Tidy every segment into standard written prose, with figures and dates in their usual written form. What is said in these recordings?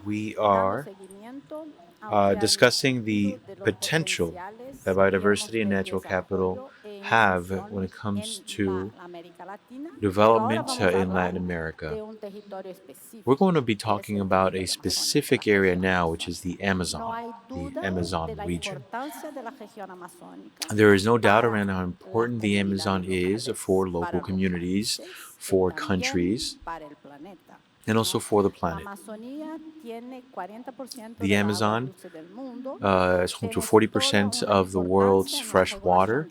We are discussing the potential that biodiversity and natural capital have when it comes to development in Latin America. We're going to be talking about a specific area now, which is the Amazon region. There is no doubt around how important the Amazon is for local communities, for countries, and also for the planet. The Amazon is home to 40% of the world's fresh water.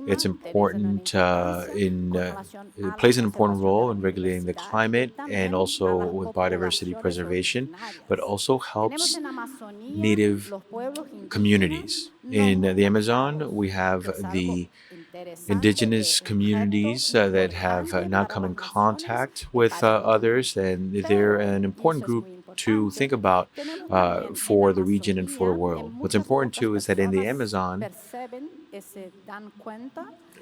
It's important it plays an important role in regulating the climate and also with biodiversity preservation, but also helps native communities. In the Amazon, we have the indigenous communities that have now come in contact with others, and they're an important group to think about for the region and for the world. What's important too is that in the Amazon,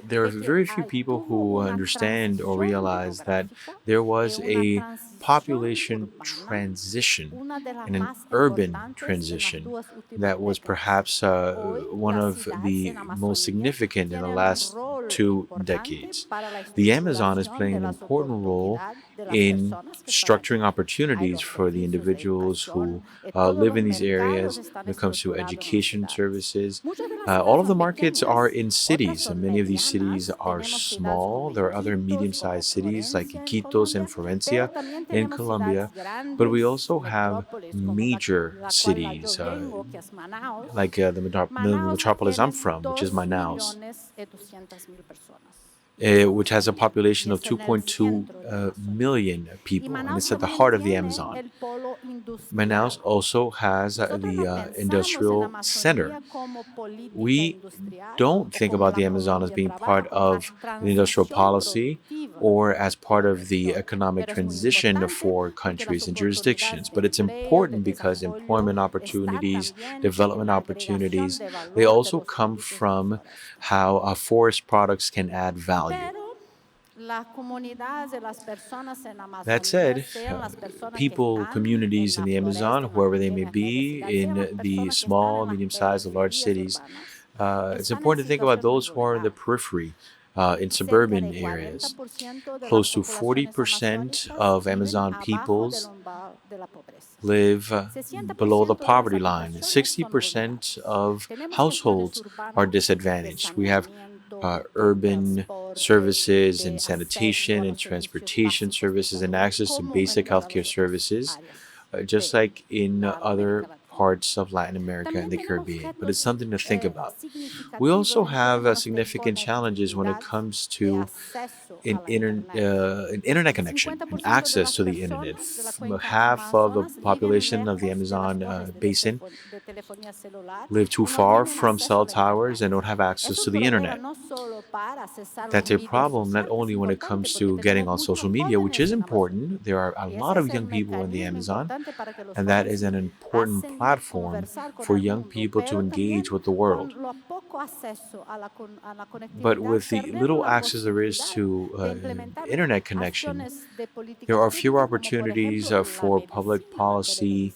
there are very few people who understand or realize that there was a population transition and an urban transition that was perhaps one of the most significant in the last 2 decades. The Amazon is playing an important role in structuring opportunities for the individuals who live in these areas when it comes to education services. All of the markets are in cities, and many of these cities are small. There are other medium sized cities like Iquitos and Florencia in Colombia, but we also have major cities like the metropolis I'm from, which is Manaus, which has a population of 2.2 million people, and it's at the heart of the Amazon. Manaus also has the industrial center. We don't think about the Amazon as being part of the industrial policy or as part of the economic transition for countries and jurisdictions, but it's important because employment opportunities, development opportunities, they also come from how forest products can add value. That said, people, communities in the Amazon, whoever they may be, in the small, medium sized, or large cities, it's important to think about those who are in the periphery, in suburban areas. Close to 40% of Amazon peoples live below the poverty line. 60% of households are disadvantaged. We have urban services and sanitation and transportation services and access to basic healthcare services, just like in other parts of Latin America and the Caribbean. But it's something to think about. We also have significant challenges when it comes to an internet connection and access to the internet. Half of the population of the Amazon basin live too far from cell towers and don't have access to the internet. That's a problem not only when it comes to getting on social media, which is important. There are a lot of young people in the Amazon, and that is an important platform for young people to engage with the world. But with the little access there is to internet connection, there are fewer opportunities for public policy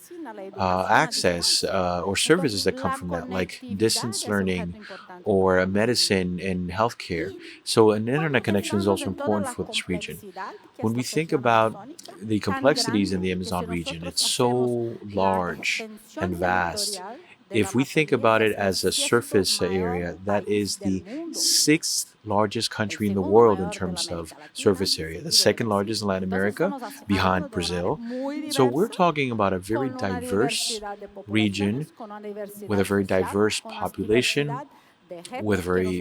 access or services that come from that, like distance learning or medicine and healthcare. So, an internet connection is also important for this region. When we think about the complexities in the Amazon region, it's so large and vast. If we think about it as a surface area, that is the sixth largest country in the world in terms of surface area, the second largest in Latin America, behind Brazil. So we're talking about a very diverse region with a very diverse population, with very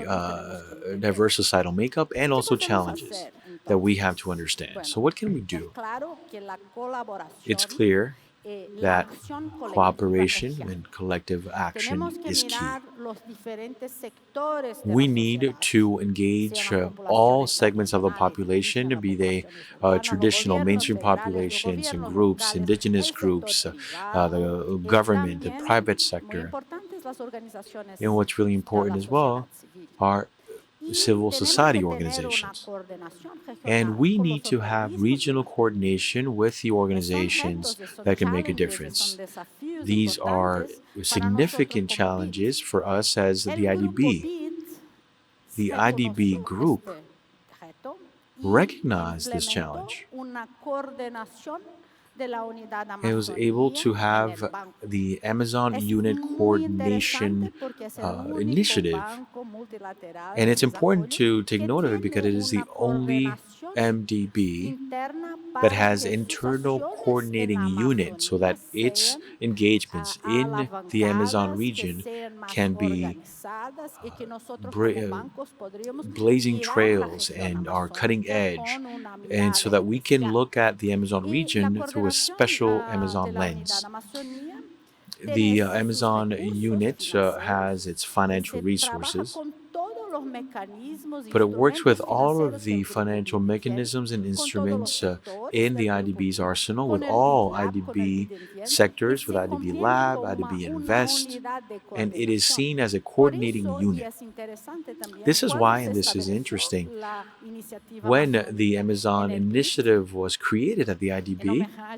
diverse societal makeup, and also challenges that we have to understand. So, what can we do? It's clear that cooperation and collective action is key. We need to engage all segments of the population, be they traditional mainstream populations and groups, indigenous groups, the government, the private sector. And what's really important as well are civil society organizations. And we need to have regional coordination with the organizations that can make a difference. These are significant challenges for us as the IDB. The IDB group recognized this challenge and was able to have the Amazon Unit Coordination Initiative. And it's important to take note of it because it is the only MDB that has internal coordinating unit so that its engagements in the Amazon region can be blazing trails and are cutting edge, and so that we can look at the Amazon region through a special Amazon lens. The Amazon unit has its financial resources, but it works with all of the financial mechanisms and instruments in the IDB's arsenal, with all IDB sectors, with IDB Lab, IDB Invest, and it is seen as a coordinating unit. This is why, and this is interesting, when the Amazon initiative was created at the IDB, I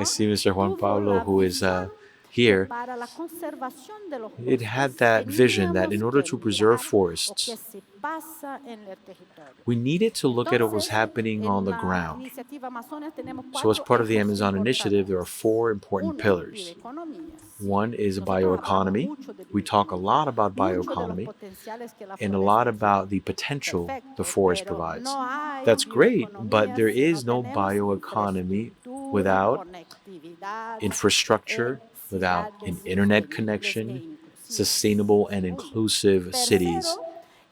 see Mr. Juan Pablo, who is here, it had that vision that in order to preserve forests, we needed to look at what was happening on the ground. So, as part of the Amazon initiative, there are four important pillars. One is bioeconomy. We talk a lot about bioeconomy and a lot about the potential the forest provides. That's great, but there is no bioeconomy without infrastructure, without an internet connection, sustainable and inclusive cities,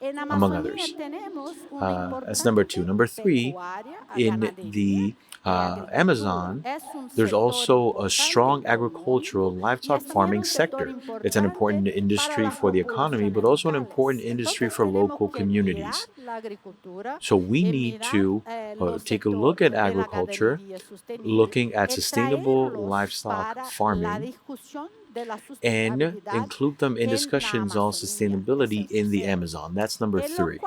among others. That's number two. Number three, in the Amazon, there's also a strong agricultural livestock farming sector. It's an important industry for the economy, but also an important industry for local communities. So we need to take a look at agriculture, looking at sustainable livestock farming, and include them in discussions on sustainability in the Amazon. That's number three.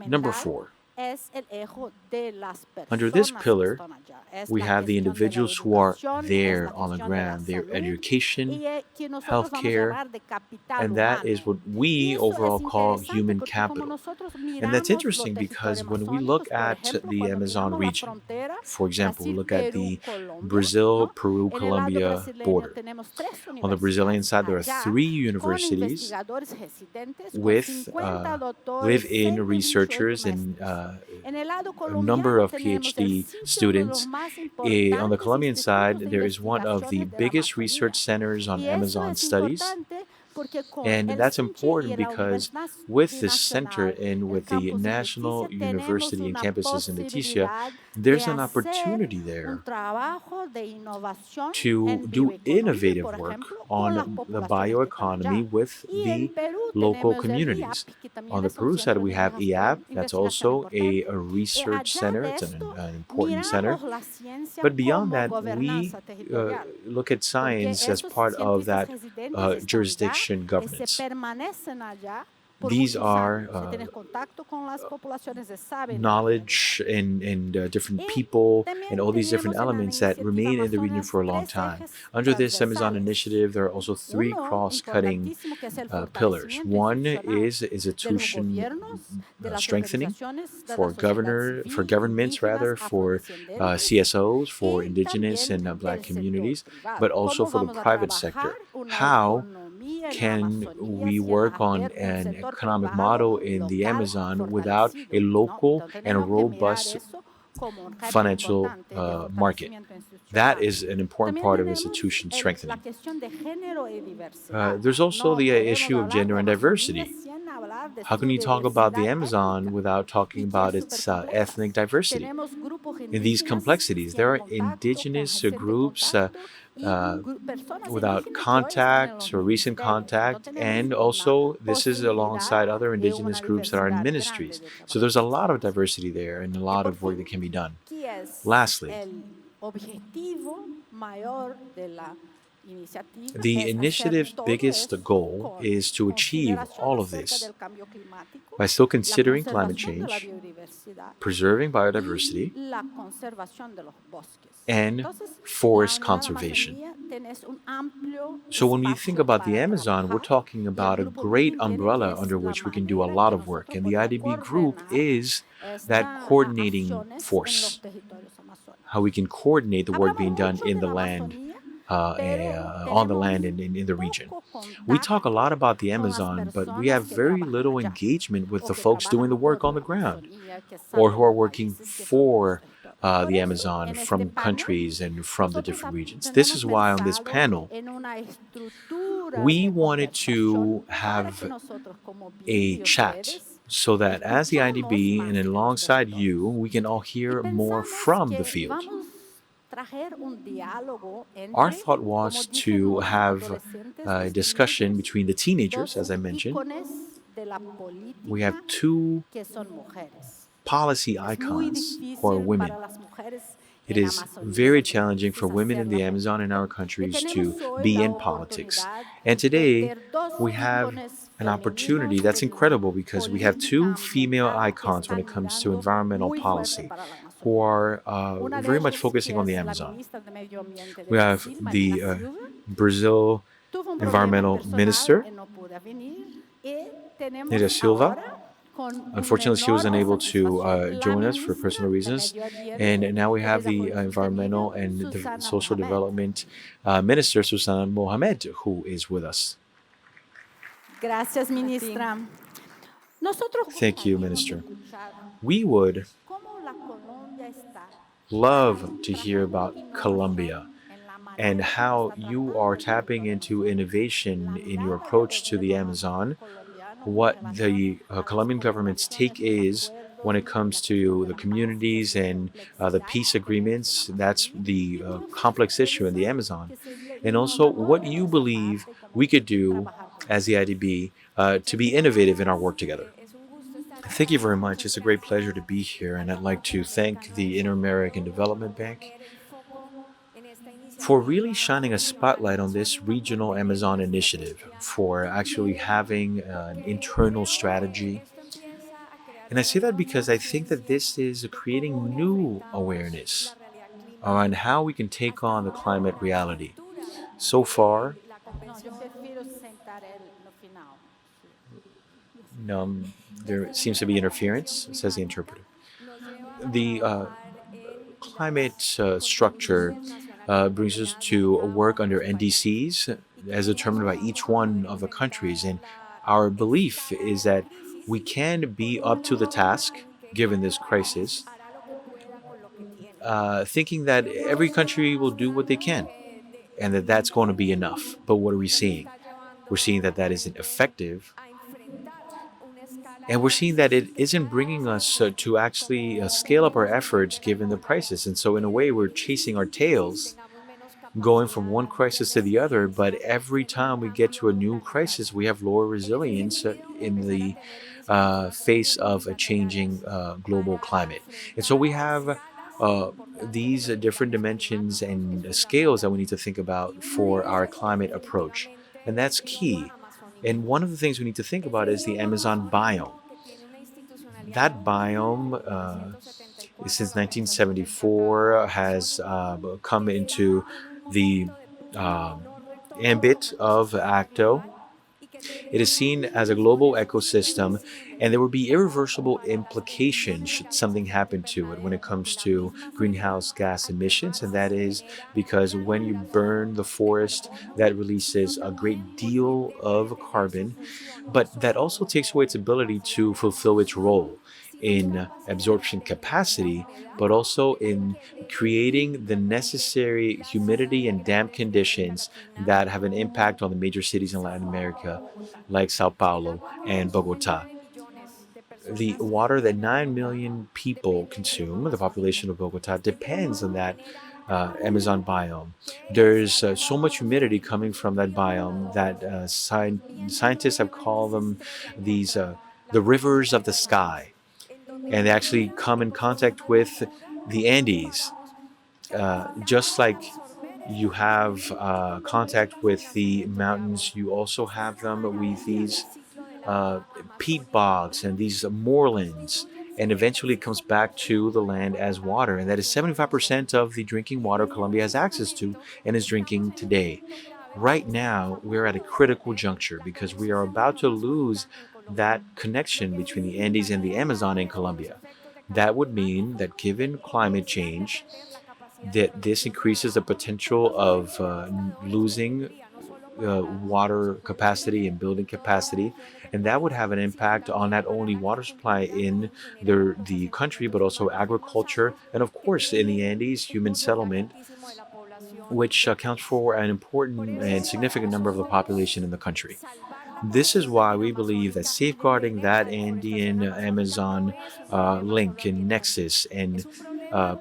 Number four. Under this pillar, we have the individuals who are there on the ground, their education, healthcare, and that is what we overall call human capital. And that's interesting because when we look at the Amazon region, for example, we look at the Brazil, Peru, Colombia border. On the Brazilian side, there are three universities with live-in researchers and a number of PhD students. On the Colombian side, there is one of the biggest research centers on Amazon studies. And that's important because with this center and with the National University and campuses in Leticia, there's an opportunity there to do innovative work on the bioeconomy with the local communities. On the Peru side, we have IAP, that's also a research center, it's an important center. But beyond that, we look at science as part of that jurisdiction governance. These are knowledge and different people and all these different elements that remain in the region for a long time. Under this Amazon initiative, there are also three cross-cutting pillars. One is institution strengthening for governments, for CSOs, for indigenous and Black communities, but also for the private sector. How can we work on an economic model in the Amazon without a local and a robust financial market? That is an important part of institution strengthening. There's also the issue of gender and diversity. How can you talk about the Amazon without talking about its ethnic diversity? In these complexities, there are indigenous groups without contact or recent contact, and also this is alongside other indigenous groups that are in ministries. So there's a lot of diversity there and a lot of work that can be done. Lastly, The initiative's biggest goal is to achieve all of this by still considering climate change, preserving biodiversity, and forest conservation. So, when we think about the Amazon, we're talking about a great umbrella under which we can do a lot of work. And the IDB group is that coordinating force, how we can coordinate the work being done in the land, on the land and in the region. We talk a lot about the Amazon, but we have very little engagement with the folks doing the work on the ground or who are working for the Amazon from countries and from the different regions. This is why on this panel, we wanted to have a chat so that as the IDB and alongside you, we can all hear more from the field. Our thought was to have a discussion between the teenagers, as I mentioned. We have two policy icons who are women. It is very challenging for women in the Amazon in our countries to be in politics. And today, we have an opportunity that's incredible because we have two female icons when it comes to environmental policy who are very much focusing on the Amazon. We have the Brazil environmental minister, Neda Silva. Unfortunately, she was unable to join us for personal reasons. And now we have the environmental and the social development minister, Susan Mohamed, who is with us. Gracias, ministra. Thank you, Minister. We would love to hear about Colombia and how you are tapping into innovation in your approach to the Amazon, what the Colombian government's take is when it comes to the communities and the peace agreements. That's the complex issue in the Amazon. And also what you believe we could do as the IDB to be innovative in our work together. Thank you very much. It's a great pleasure to be here, and I'd like to thank the Inter-American Development Bank for really shining a spotlight on this regional Amazon initiative, for actually having an internal strategy. And I say that because I think that this is creating new awareness on how we can take on the climate reality. So far, there seems to be interference, says the interpreter. The climate structure brings us to work under NDCs as determined by each one of the countries. And our belief is that we can be up to the task given this crisis, thinking that every country will do what they can and that that's going to be enough. But what are we seeing? We're seeing that that isn't effective. And we're seeing that it isn't bringing us to actually scale up our efforts given the crisis. And so, in a way, we're chasing our tails, going from one crisis to the other. But every time we get to a new crisis, we have lower resilience in the face of a changing global climate. And so, we have these different dimensions and scales that we need to think about for our climate approach. And that's key. And one of the things we need to think about is the Amazon biome. That biome, since 1974, has come into the ambit of ACTO. It is seen as a global ecosystem, and there will be irreversible implications should something happen to it when it comes to greenhouse gas emissions. And that is because when you burn the forest, that releases a great deal of carbon, but that also takes away its ability to fulfill its role in absorption capacity, but also in creating the necessary humidity and damp conditions that have an impact on the major cities in Latin America, like Sao Paulo and Bogota. The water that 9 million people consume, the population of Bogota, depends on that Amazon biome. There's so much humidity coming from that biome that scientists have called them the rivers of the sky. And they actually come in contact with the Andes, just like You have contact with the mountains. You also have them with these uh, peat bogs and these moorlands. And eventually it comes back to the land as water. And that is 75% of the drinking water Colombia has access to and is drinking today. Right now, we're at a critical juncture because we are about to lose that connection between the Andes and the Amazon in Colombia. That would mean that given climate change, that this increases the potential of losing water capacity and building capacity, and that would have an impact on not only water supply in the country, but also agriculture, and of course, in the Andes, human settlement, which accounts for an important and significant number of the population in the country. This is why we believe that safeguarding that Andean Amazon link and nexus and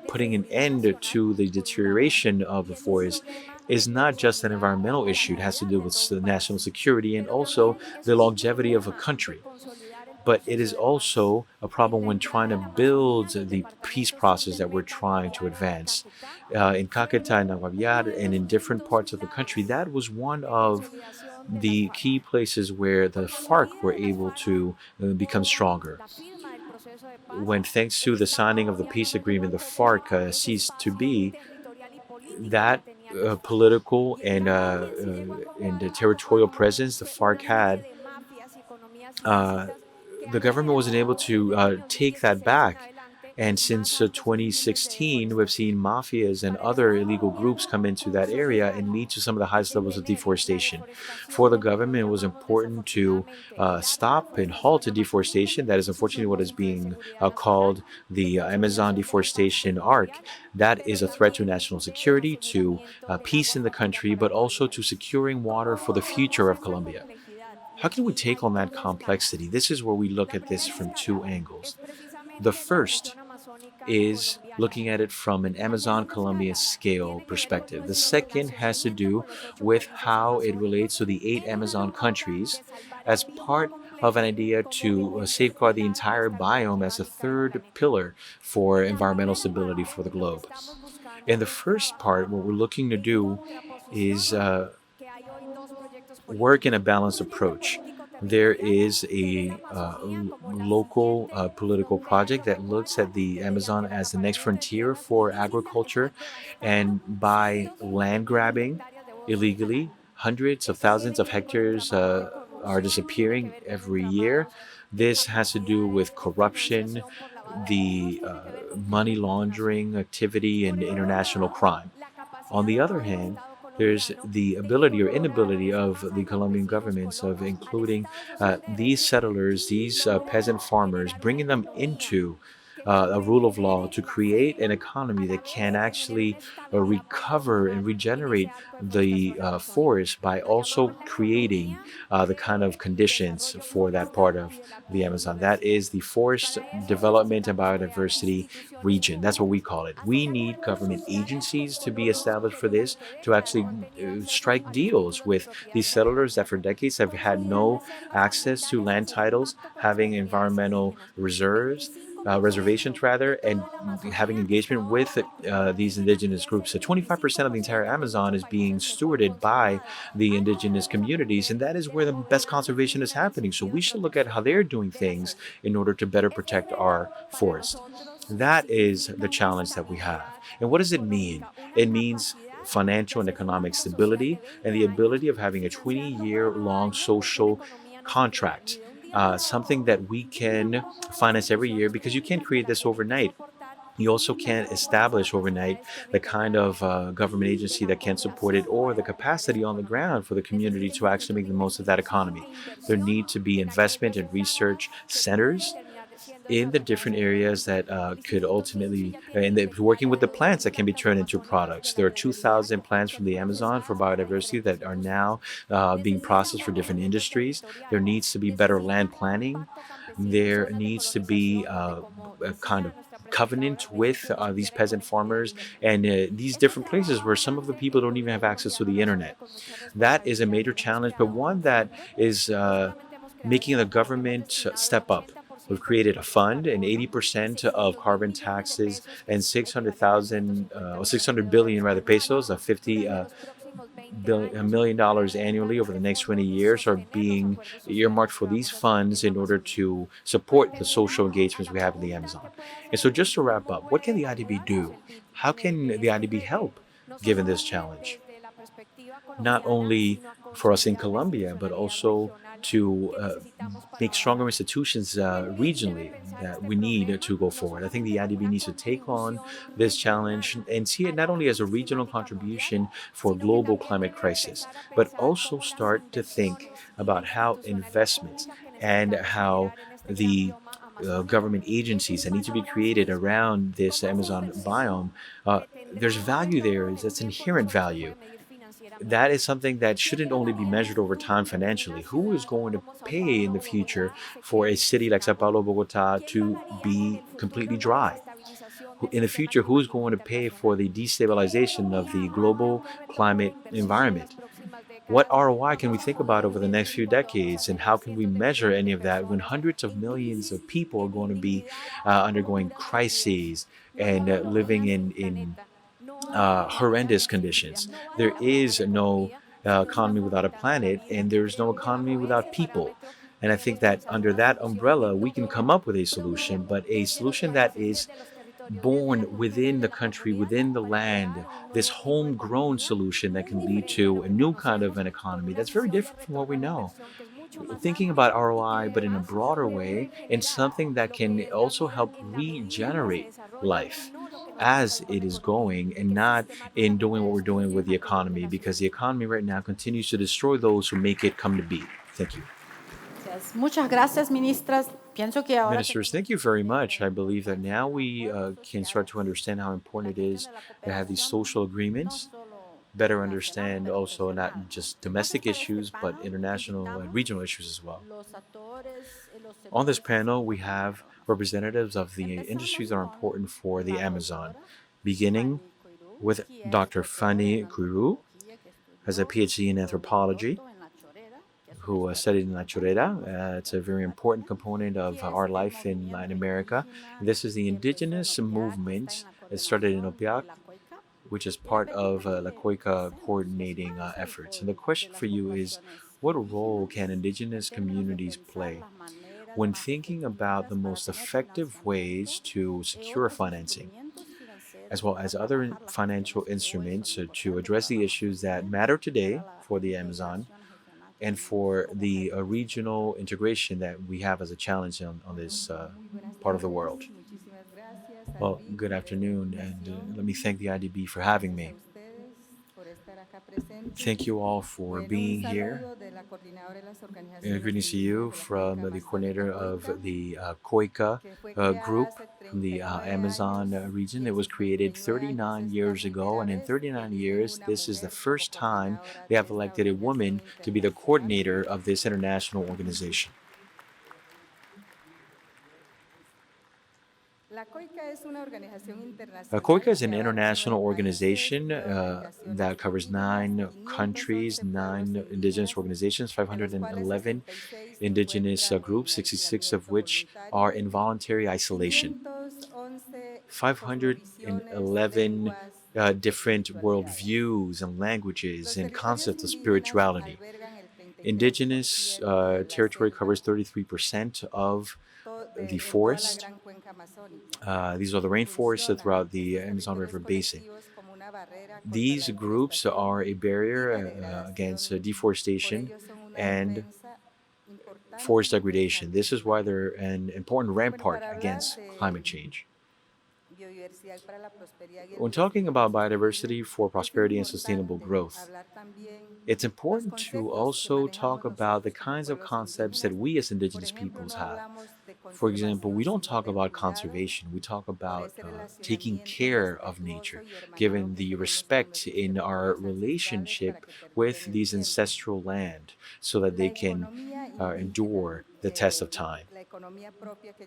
putting an end to the deterioration of the forest is not just an environmental issue. It has to do with national security and also the longevity of a country. But it is also a problem when trying to build the peace process that we're trying to advance. In Caquetá and Naguaviar and in different parts of the country, that was one of the key places where the FARC were able to become stronger. When, thanks to the signing of the peace agreement, the FARC ceased to be, that political and territorial presence the FARC had, uh, the government wasn't able to take that back. And since 2016, we've seen mafias and other illegal groups come into that area and lead to some of the highest levels of deforestation. For the government, it was important to stop and halt the deforestation. That is unfortunately what is being called the Amazon deforestation arc. That is a threat to national security, to peace in the country, but also to securing water for the future of Colombia. How can we take on that complexity? This is where we look at this from two angles. The first is looking at it from an Amazon Colombia scale perspective. The second has to do with how it relates to the eight Amazon countries as part of an idea to safeguard the entire biome as a third pillar for environmental stability for the globe. In the first part, what we're looking to do is work in a balanced approach. There is a local political project that looks at the Amazon as the next frontier for agriculture, and by land grabbing illegally, hundreds of thousands of hectares are disappearing every year. This has to do with corruption, the money laundering activity, and international crime. On the other hand, there's the ability or inability of the Colombian governments of including these settlers, these peasant farmers, bringing them into a rule of law to create an economy that can actually recover and regenerate the forest by also creating the kind of conditions for that part of the Amazon. That is the Forest Development and Biodiversity Region. That's what we call it. We need government agencies to be established for this, to actually strike deals with these settlers that for decades have had no access to land titles, having environmental reserves, reservations rather, and having engagement with these indigenous groups. So 25% of the entire Amazon is being stewarded by the indigenous communities, and that is where the best conservation is happening. So we should look at how they're doing things in order to better protect our forest. That is the challenge that we have. And what does it mean? It means financial and economic stability and the ability of having a 20-year long social contract, something that we can finance every year, because you can't create this overnight. You also can't establish overnight the kind of government agency that can support it, or the capacity on the ground for the community to actually make the most of that economy. There need to be investment and research centers in the different areas that could ultimately, and working with the plants that can be turned into products. There are 2,000 plants from the Amazon for biodiversity that are now being processed for different industries. There needs to be better land planning. There needs to be a kind of covenant with these peasant farmers and these different places where some of the people don't even have access to the internet. That is a major challenge, but one that is making the government step up. We've created a fund, and 80% of carbon taxes and 600,000 or 600 billion rather pesos, 50 billion, $1 million annually over the next 20 years are being earmarked for these funds in order to support the social engagements we have in the Amazon. And so, just to wrap up, what can the IDB do? How can the IDB help given this challenge? Not only for us in Colombia, but also to make stronger institutions regionally that we need to go forward. I think the IDB needs to take on this challenge and see it not only as a regional contribution for global climate crisis, but also start to think about how investments and how the government agencies that need to be created around this Amazon biome, uh, there's value there. That's inherent value that is something that shouldn't only be measured over time financially. Who is going to pay in the future for a city like Sao Paulo, Bogota to be completely dry? In the future, who's going to pay for the destabilization of the global climate environment? What ROI can we think about over the next few decades, and how can we measure any of that when hundreds of millions of people are going to be undergoing crises and living in horrendous conditions? There is no economy without a planet, and there's no economy without people. And I think that under that umbrella, we can come up with a solution, but a solution that is born within the country, within the land, this homegrown solution that can lead to a new kind of an economy that's very different from what we know. Thinking about ROI, but in a broader way, and something that can also help regenerate life as it is going, and not in doing what we're doing with the economy, because the economy right now continues to destroy those who make it come to be. Thank you. Gracias. Muchas gracias, ministras. Pienso que ahora que Ministers, thank you very much. I believe that now we can start to understand how important it is to have these social agreements, better understand also not just domestic issues, but international and regional issues as well. On this panel, we have representatives of the industries that are important for the Amazon, beginning with Dr. Fanny Kuru, has a PhD in anthropology, who studied in La Chorrera. It's a very important component of our life in Latin America. This is the indigenous movement that started in Opiac, which is part of La Coica coordinating efforts. And the question for you is, what role can indigenous communities play when thinking about the most effective ways to secure financing, as well as other financial instruments to address the issues that matter today for the Amazon and for the regional integration that we have as a challenge on this part of the world? Well, good afternoon, and let me thank the IDB for having me. Thank you all for being here. Greetings to you from the coordinator of the COICA group from the Amazon region. It was created 39 years ago, and in 39 years, this is the first time they have elected a woman to be the coordinator of this international organization. COICA is an international organization that covers 9 countries, 9 indigenous organizations, 511 indigenous groups, 66 of which are in voluntary isolation. 511 different worldviews and languages and concepts of spirituality. Indigenous territory covers 33% of the forest. These are the rainforests throughout the Amazon River basin. These groups are a barrier against deforestation and forest degradation. This is why they're an important rampart against climate change. When talking about biodiversity for prosperity and sustainable growth, it's important to also talk about the kinds of concepts that we as indigenous peoples have. For example, we don't talk about conservation, we talk about taking care of nature, given the respect in our relationship with these ancestral land so that they can endure the test of time.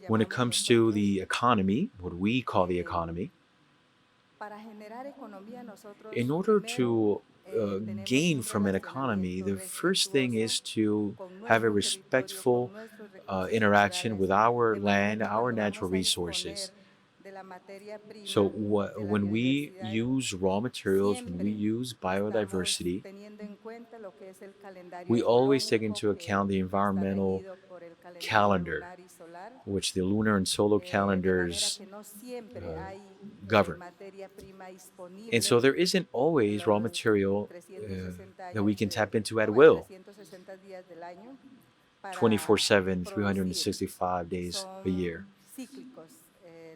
When it comes to the economy, what we call the economy, in order to gain from an economy, the first thing is to have a respectful interaction with our land, our natural vamos a resources. disponer de la materia So prima de las when we necesidades, use raw materials, when we siempre use estamos biodiversity, teniendo en cuenta lo que es el calendario we always take ecológico into account que the está environmental regido por el calendario calendar, lunar y solar, which the lunar and solar de manera calendars que no siempre hay govern. materia prima And so disponible there isn't always raw los material 360 that we años can tap into at no, will, 360 días del año para 24/7, producir. 365 days a year. Son cíclicos.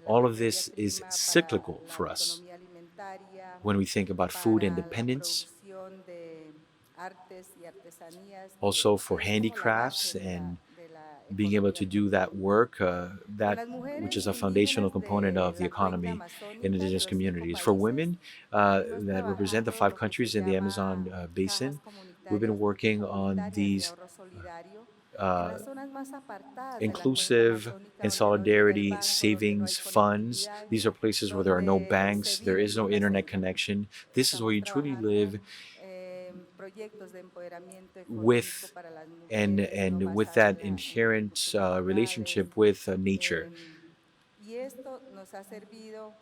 La All of materia this is prima para cyclical la for us. autonomía alimentaria, When we think about food para la independence, producción de artes y artesanías, also for que es como la handicrafts base and de la being able economía to do that actualmente. work, Con that las which is mujeres a foundational indígenas component de of the la cuenca economy in amazónica de indigenous los 5 communities. For países, women hemos that represent the trabajado 5 lo que se countries in the Amazon llama cajas basin, we've been comunitarias, working on comunitarias de these ahorro solidario en uh, las zonas más apartadas de la cuenca inclusive amazónica and donde no llega el solidarity banco, donde no hay savings funds. conectividad, These are places where there are no donde se banks, there vive is no con la internet selva. connection. This is where Estamos you truly trabajando live en proyectos de empoderamiento económico with para las mujeres and with basados that en las inherent comunidades. relationship with nature. Y esto nos ha servido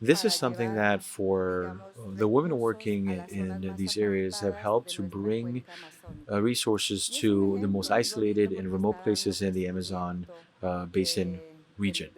This is para something llevar, that for digamos, the women recursos working a las zonas in más these areas have apartadas helped de to nuestra bring cuenca amazónica. resources Y es un to the most ejemplo muy isolated bonito and porque remote está dando places in the Amazon crecimiento basin region.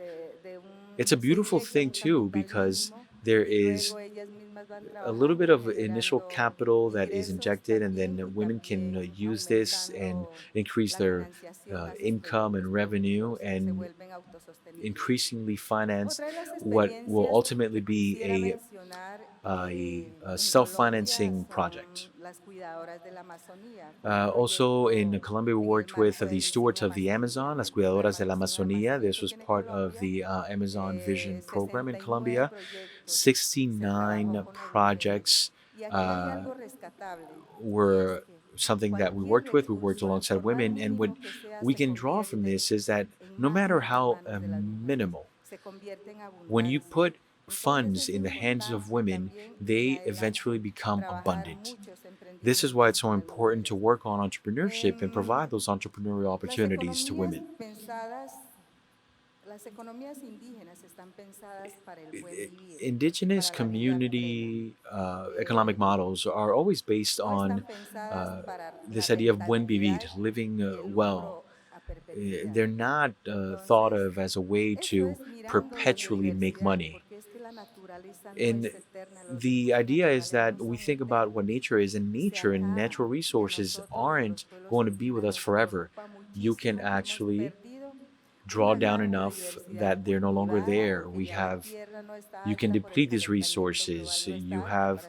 de un It's a beautiful se thing un too capital because mínimo there y is luego ellas mismas van a little bit trabajando, of initial generando capital that is ingresos injected, and también then y women can también use this and aumentando increase la their financiación a sus income proyectos and revenue productivos que se and vuelven autosostenibles. increasingly finance Otra de las what will experiencias ultimately que be quisiera mencionar a en Colombia self-financing project. son las cuidadoras de la Amazonía, con un Also in proyecto Colombia, we en el worked with marco del the stewards diseño of the amazónico, Amazon, las del plan cuidadoras de la marítimo Amazonía. This amazónico was que tiene part of Colombia. the Amazon Vision program in 69 Colombia. proyectos se trabajó 69 con los diferentes. projects Y aquí hay uh, algo rescatable y es were que something that we cualquier worked with. We worked recurso, alongside por más women, and what mínimo que sea, we se can draw from convierte this is that en no matter magia en las how manos de las mujeres, minimal, se convierte en when you abundancia. put Entonces funds es in the hands of importante women, también en they eventually adelante become trabajar abundant. muchos This is why it's emprendimientos so con las important to mujeres. work on entrepreneurship and Em, provide those entrepreneurial las opportunities to economías women. pensadas, las economías indígenas están pensadas para el buen vivir, Indigenous para la vida plena. community economic models are always based No están on pensadas para la this idea of buen vivir, rentabilidad living y el well. lucro a perpetuidad. They're not thought Entonces, of as a way eso to es mirando la perpetually make biodiversidad, money. porque es que la naturaleza no And es eterna, los the recursos idea is naturales that no we son think about what eternos nature is, and y se nature and acaba. natural Y a resources nosotros, los aren't pueblos going to be with us indígenas, nos forever. preocupa You can muchísimo que hemos actually perdido draw una down gran enough biodiversidad that they're no longer cultivada there. porque We ya la have tierra no está You can apta por el deplete these calentamiento global, resources. no You está apta have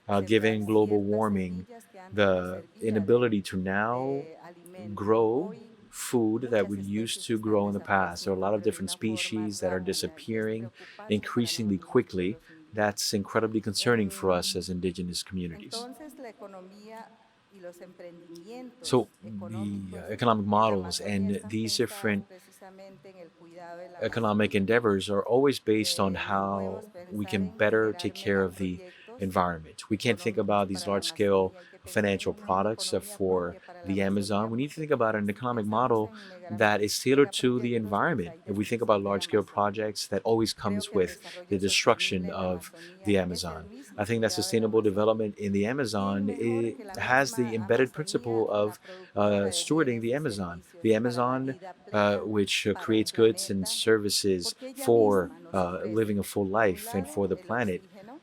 para sembrar given global ciertas warming semillas que antes nos the servían inability to now de alimento. grow Hoy food that muchas we used especies to están grow in the past. There are a lot of desapareciendo de different una forma species that are rápida y es disappearing preocupante para increasingly nosotros los quickly. pueblos indígenas. That's incredibly concerning for us as Em, indigenous communities. entonces, la economía y los So emprendimientos the económicos economic en la models Amazonía and están these pensadas different precisamente en el cuidado de la economic Amazonía. endeavors are always based on No how podemos we pensar can en better take generar care of the megaproyectos environment. We can't think económicos about these para la large scale Amazonía, hay que pensar financial en una products economía for propia para la the Amazon. Amazonía, We need to porque think about an si economic pensamos model en that is tailored to the megaproyectos, pues environment. hay If we think about destrucción de la large scale Amazonía. projects, that always Creo comes que el with the desarrollo destruction sostenible en la of the Amazonía es el Amazon. mismo I think that cuidado de la sustainable Amazonía. development in the ¿Quién Amazon mejor que la has misma the embedded Amazonía, principle la of productora de stewarding bienes the y Amazon. servicios The para la Amazon, vida plena, which para el creates goods and planeta? services Porque ella for misma nos ofrece, living a full por un life and lado, for the el planet. oxígeno,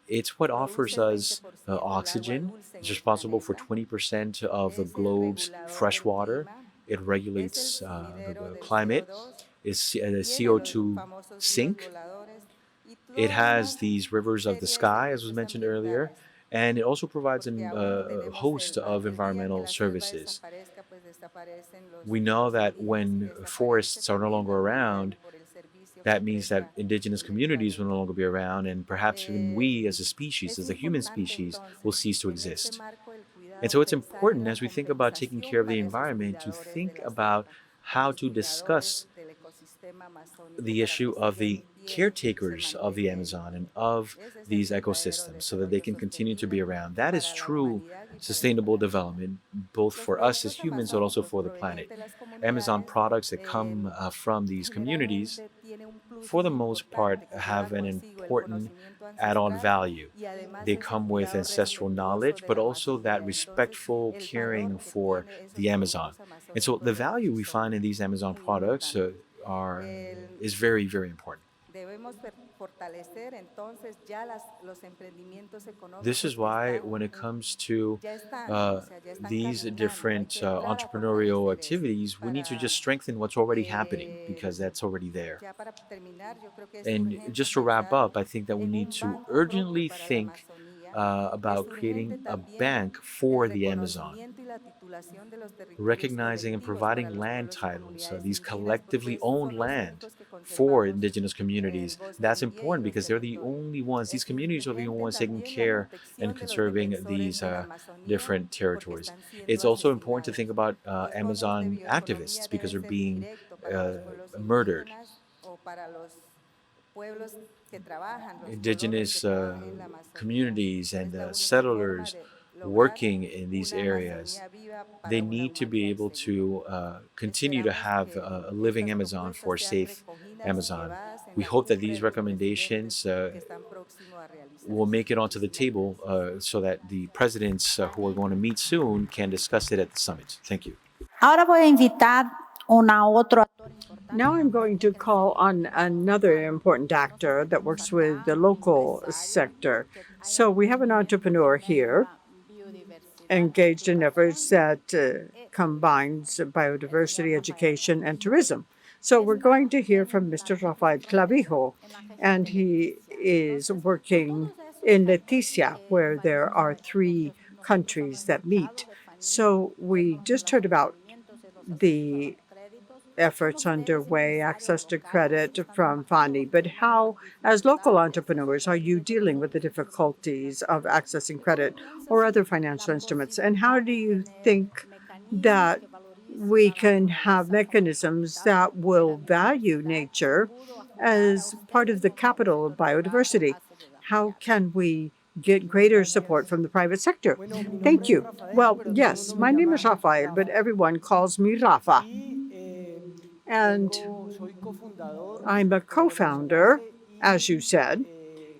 It's what produce offers el us 20% del agua oxygen. dulce en It's el responsible for planeta, 20% of the es el globe's regulador fresh del water. clima, It es el regulates sumidero the del climate. CO2, It's a tiene los CO2 famosos ríos sink. voladores y It toda has una these rivers of the serie de sky, as was servicios mentioned earlier, ambientales. and it also provides Porque aún a tenemos host selva. of El día que environmental la selva services. desaparezca, pues desaparecen We know los that indígenas y when desaparece forests are no también longer la humanidad around, por el servicio que that means that presta indigenous el communities will no planeta. longer be around, and perhaps even we as a species, Es as a human importante species, will entonces, cease to en este exist. marco del And cuidado, so it's pensar en important la as we think about taking care compensación of the para esos environment to cuidadores de think la about selva, para how los to discuss cuidadores del ecosistema the issue of the caretakers of the Amazon and of Ese es el these verdadero ecosystems so that they desarrollo can continue to be sostenible around. That is para la true humanidad y para el sustainable planeta. development, both Los for us as productos humans, but also amazónicos for the planet. provenientes de las Amazon comunidades products that come from these communities, generalmente tiene un plus for the muy most part, importante que lleva have an consigo el important conocimiento add on ancestral value. y además They es come un with cuidado ancestral respetuoso knowledge, de but la also that Amazonía. Entonces, respectful el caring valor que for tiene esos the Amazon. productos And so the amazónicos value we find son in these Amazon muy products importantes. are El- is very, very important. Debemos fortalecer entonces ya los emprendimientos This económicos is que why, están, when it comes to ya están, o uh, sea, ya están these caminando. Hay different que entrar a entrepreneurial fortalecer eso activities, we need to just para strengthen what's already happening eh, because that's already there. ya para terminar, yo creo que es And urgente just to wrap pensar up, I think that we en need un to banco propio urgently para la think Amazonía. Es about urgente creating a también bank el for the Amazon, reconocimiento y la titulación de los territorios recognizing and colectivos para providing los land pueblos y titles, comunidades these indígenas, porque collectively estos owned son los land únicos que for conservamos indigenous el communities. bosque That's en pie y important los because they're the territorios. only ones, these Es communities are the only urgente ones taking también la care and protección de los conserving defensores these de la Amazonía, different porque territories. están siendo It's also important to think asesinados. about Los fondos de Amazon bioeconomía activists because deben they're ser being directos para uh, los pueblos murdered. indígenas o para los pueblos que trabajan, los colonos que Indigenous trabajan en la Amazonía. communities and Es la única forma settlers de lograr working in these una areas, Amazonía viva they para una need to be humanidad able segura. to continue to Esperamos have que a living estas Amazon for propuestas a sean safe recogidas y Amazon. llevadas en We la hope that cumbre de these los presidentes recommendations que están próximos a will realizarse. make it onto the Muchísimas table gracias. so that the presidents who are going to meet soon can discuss it at the summit. Thank you. Ahora voy a invitar a otro actor importante Now I'm going to que es el call on sector another local. important actor Entonces that tenemos works with acá the un local empresario sector. que hay So we have an emprendimientos entrepreneur que here mezcla biodiversidad, engaged in efforts educación, that combines se biodiversity, llama Rafael education, and Clavijo. tourism. So we're going Está to hear from en la Mr. Rafael administración de Clavijo, en la región and de he Leticia. is Entonces, con working todos esos in actores Leticia, where there varios are three eventos, nosotros hemos countries that escuchado meet. de FANI, So we con just los heard about emprendimientos de los accesos a los the créditos. ¿Cómo efforts ustedes, underway, empresarios access to locales, credit están from trabajando Fani. con But estas how, as local dificultades de acceso a entrepreneurs, are you crédito? Porque dealing with the nosotros empezamos a escuchar difficulties of accessing credit ¿cómo piensa or other usted la financial instruments? And how posibilidad do de you tener think mecanismos that que valoricen we la can have naturaleza como mechanisms capital that de will la value biodiversidad se nature pudo ajustar a as part of ustedes the o cómo se capital of lo trabaja biodiversity? hace How desarrollar? can we get greater support from the private sector? Bueno, mi Thank nombre es you. Rafael, Well, pero todo el yes, mundo me my name is llama Rafael, but Rafa. everyone calls me Rafa. Y And soy cofundador, I'm a como lo co-founder, mencionaste, as you y said,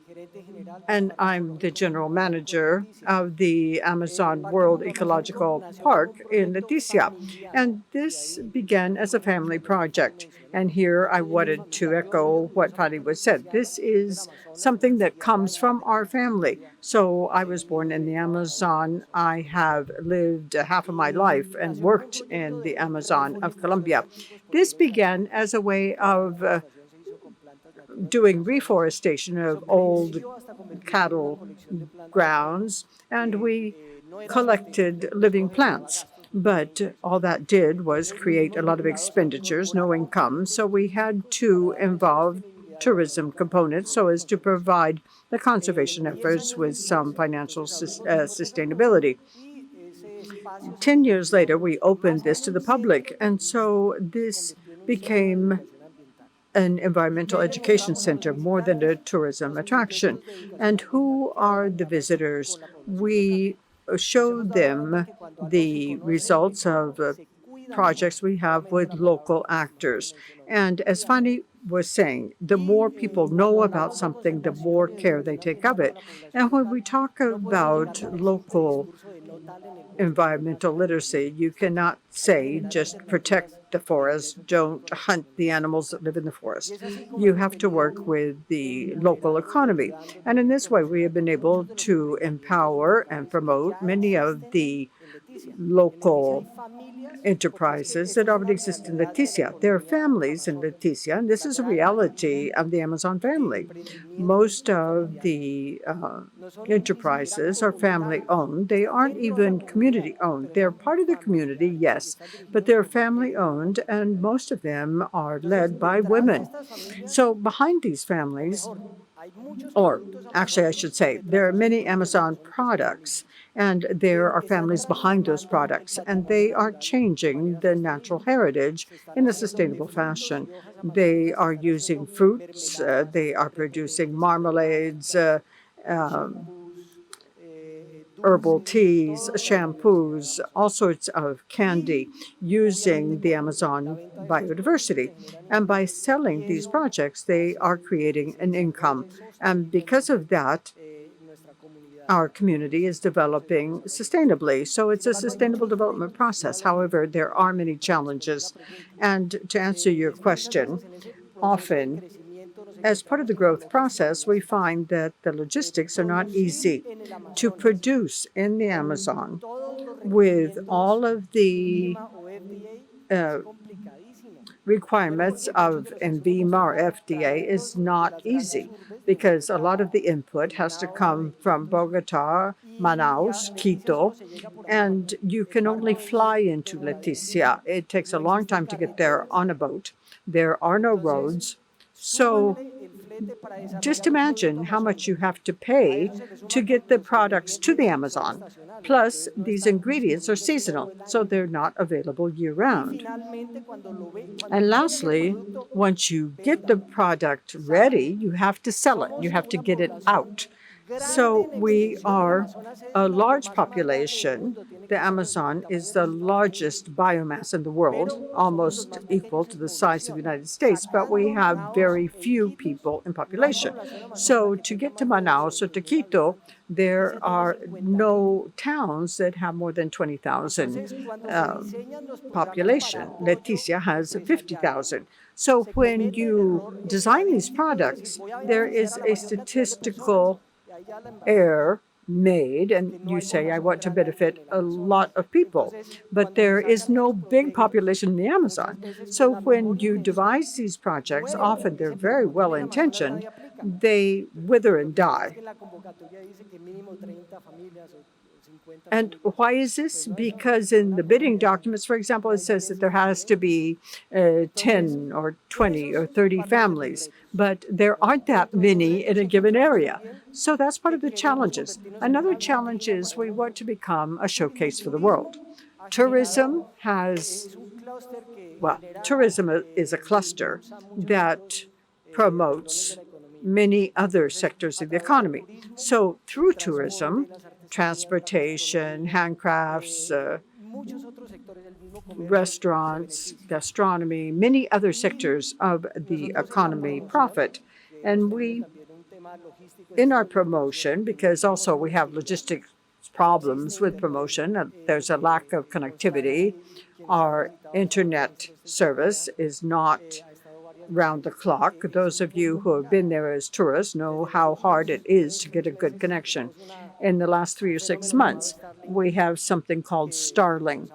gerente general del and Parque I'm the Ecológico general Geográfico de manager Leticia. of the El Amazon Parque World Mundo Amazónico Ecological nació como un Park in proyecto Leticia. familiar. And Y this ahí began as a uno family entiende lo que Fanny project. mencionó. And here I Viene de mi wanted to familia. Yo soy echo what Fadi orgullosamente was said. leticiano, This soy del is Amazonas, something that nací allá comes en la from our pequeña family. Colombia, So I was born in the trabajaba ahí en el Amazon. I Amazonas. have lived half of my life Y and nació como un worked proyecto in the de Amazon of reforestación Colombia. de activos This cultivos began antiguos. as a way Toda la of reforestación se hizo con plantas nativas de doing Amazonas. reforestation Eso of old creció hasta convertirse en una cattle colección de plantas grounds, and que we no era collected sostenible, living solo generaba plants. gastos But all that did was Entonces nos create a vimos lot of obligados a expenditures, no incorporar income. componentes So we had turísticos to para darle involve sostenibilidad tourism económica al components so proyecto as to conservación. provide the conservation 10 efforts años with some después, financial entonces abrimos el Parque Ecológico sustainability. y ese espacio se 10 years convirtió later, we más opened que this en to un the centro public, and ecoturístico, so se this convirtió en un centro de became educación ambiental. an ¿Y environmental qué le education mostramos a los center more than a visitantes? tourism Los attraction. proyectos de educación And ambiental who que are hablan the de arrastre visitors? con la población local. We Les show hemos dado a ver them que cuando no se the conoce el results of entorno, se cuida mejor. projects we have Nuevamente with la palabra local que Fanny actors. mencionó, And as cuida mejor. Fanny was saying, the more Y people cuando know about hablamos de something, the conservación more y care they educación take of ambiental para it. la población And when local, we talk no podemos llegar about con el simple local discurso de no talen el bosque, no environmental maten al literacy, you bosque. cannot Hay que say generar just alternativas protect the de forest, ingreso don't económico a las hunt the comunidades. animals that live in the Y forest. es así como You hemos have to venido work with the local empoderando y economy. ayudando y And in this way, we have been promocionando able muchos de los to emprendimientos empower and locales que promote ya many of existen the en Leticia. En Leticia local hay familias, porque es que enterprises esta that es already una exist in realidad de la Leticia. There are economía families in amazónica. Leticia, and this La is a gran reality mayoría of the Amazon de family. emprendimientos Most son of familiares. the No son ni siquiera enterprises are family comunitarios, owned. They están aren't dentro de la even comunidad, community owned. pero They're son part of the community, familiares y yes, están but dirigidos they're por family mujeres y owned, hombres. and most of them are Entonces, led by detrás de women. estas familias, So behind these o families, mejor, hay muchos or productos actually, I amazónicos should y say, detrás there de are esos many productos Amazon amazónicos hay products, familias. And there are families behind those products, and they are changing the natural heritage in a sustainable fashion. They are using fruits, they are producing marmalades, um, herbal teas, shampoos, all sorts of candy using the Amazon biodiversity. And by selling these projects, they are creating an income. And because of that, our community is developing sustainably. So it's a sustainable development process. However, there are many challenges. And to answer your question, often as part of the growth process, we find that the logistics are not easy to produce in the Amazon with all of the uh, requirements of NVIMA or FDA is not easy because a lot of the input has to come from Bogota, Manaus, Quito, and you can only fly into Leticia. It takes a long time to get there on a boat. There are no roads. So just imagine how much you have to pay to get the products to the Amazon. Plus, these ingredients are seasonal, so they're not available year-round. And lastly, once you get the product ready, you have to sell it. You have to get it out. So we are a large population. The Amazon is the largest biomass in the world, almost equal to the size of the United States, but we have very few people in population. So to get to Manaus or to Quito, there are no towns that have more than 20,000 population. Leticia has 50,000. So when you design these products, there is a statistical error made, and you say, I want to benefit a lot of people, but there is no big population in the Amazon. So when you devise these projects, often they're very well intentioned, they wither and die. And why is this? Because in the bidding documents, for example, it says that there has to be 10 or 20 or 30 families, but there aren't that many in a given area. So that's part of the challenges. Another challenge is we want to become a showcase for the world. Tourism has, well, tourism is a cluster that promotes many other sectors of the economy. So through tourism, transportation, handcrafts, restaurants, gastronomy, many other sectors of the economy profit. And we, in our promotion, because also we have logistics problems with promotion, there's a lack of connectivity. Our internet service is not round the clock. Those of you who have been there as tourists know how hard it is to get a good connection. In the last 3 or 6 months, we have something called Starling.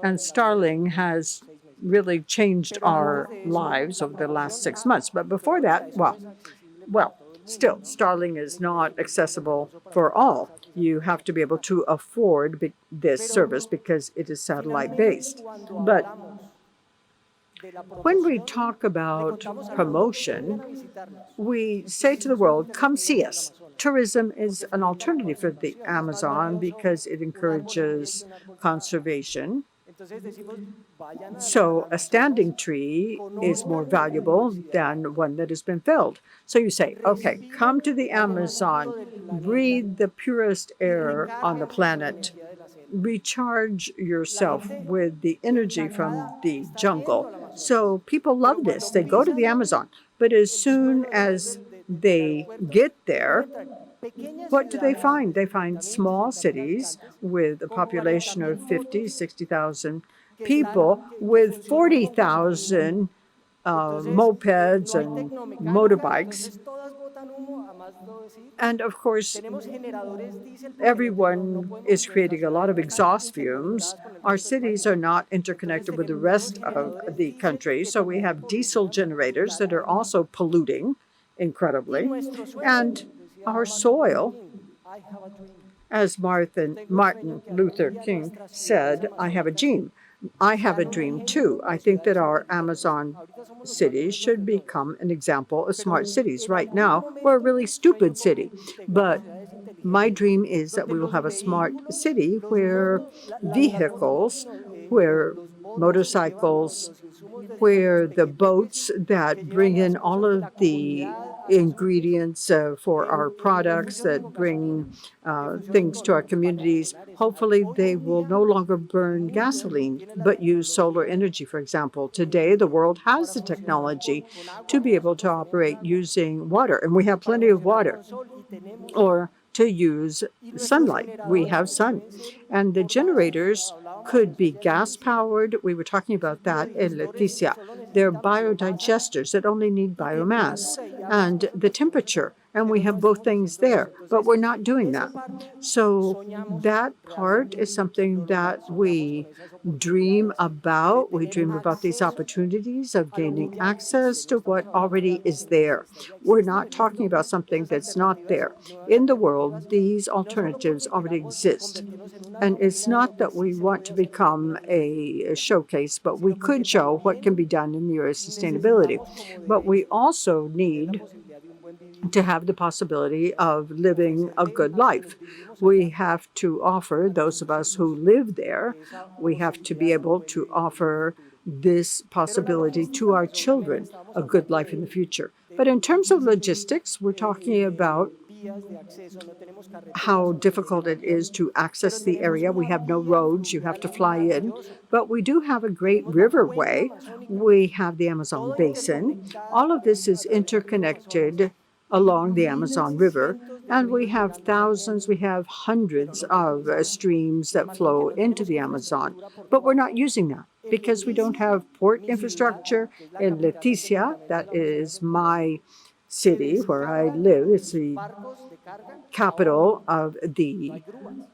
And Starling has really changed our lives over the last 6 months. But before that, well, still, Starling is not accessible for all. You have to be able to afford this service because it is satellite-based. But when we talk about promotion, we say to the world, come see us. Tourism is an alternative for the Amazon because it encourages conservation. So a standing tree is more valuable than one that has been felled. So you say, okay, come to the Amazon, breathe the purest air on the planet, recharge yourself with the energy from the jungle. So people love this. They go to the Amazon. But as soon as they get there, what do they find? They find small cities with a population of 50, 60,000 people with 40,000 mopeds and motorbikes. And of course, everyone is creating a lot of exhaust fumes. Our cities are not interconnected with the rest of the country, so we have diesel generators that are also polluting incredibly. And our soil, as Martin Luther King said, I have a dream. I have a dream too. I think that our Amazon cities should become an example of smart cities. Right now, we're a really stupid city, but My dream is that we will have a smart city where vehicles, where motorcycles, where the boats that bring in all of the ingredients for our products, that bring things to our communities, hopefully they will no longer burn gasoline, but use solar energy, for example. Today, the world has the technology to be able to operate using water, and we have plenty of water, or to use sunlight. We have sun. And the generators could be gas powered. We were talking about that in Leticia. They're biodigesters that only need biomass and the temperature. And we have both things there, but we're not doing that. So that part is something that we dream about. We dream about these opportunities of gaining access to what already is there. We're not talking about something that's not there. In the world, these alternatives already exist. And it's not that we want to become a showcase, but we could show what can be done in the area of sustainability. But we also need to have the possibility of living a good life. We have to offer those of us who live there, we have to be able to offer this possibility to our children, a good life in the future. But in terms of logistics, we're talking about how difficult it is to access the area. We have no roads, you have to fly in, but we do have a great riverway. We have the Amazon basin. All of this is interconnected along the Amazon River, and we have thousands, we have hundreds of streams that flow into the Amazon, but we're not using that because we don't have port infrastructure. In Leticia, that is my city where I live, it's the capital of the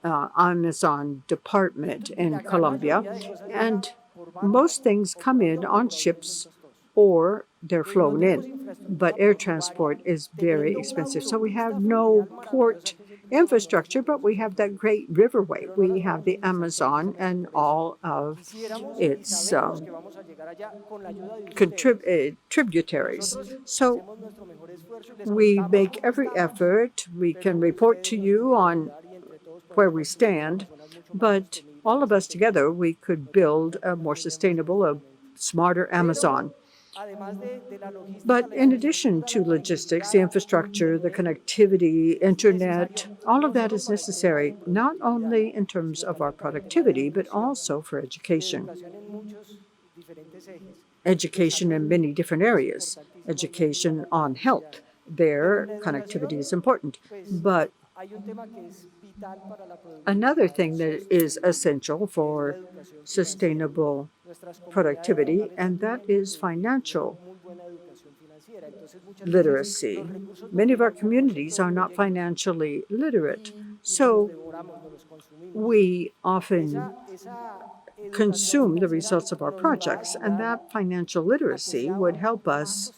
Amazon department in Colombia, and most things come in on ships or they're flown in, but air transport is very expensive. So we have no port infrastructure, but we have that great riverway. We have the Amazon and all of its tributaries. So we make every effort. We can report to you on where we stand, but all of us together, we could build a more sustainable, a smarter Amazon. But in addition to logistics, the infrastructure, the connectivity, internet, all of that is necessary, not only in terms of our productivity, but also for education. Education in many different areas, education on health. There, connectivity is important. But another thing that is essential for sustainable productivity, and that is financial literacy. Many of our communities are not financially literate, so we often consume the results of our projects, and that financial literacy would help us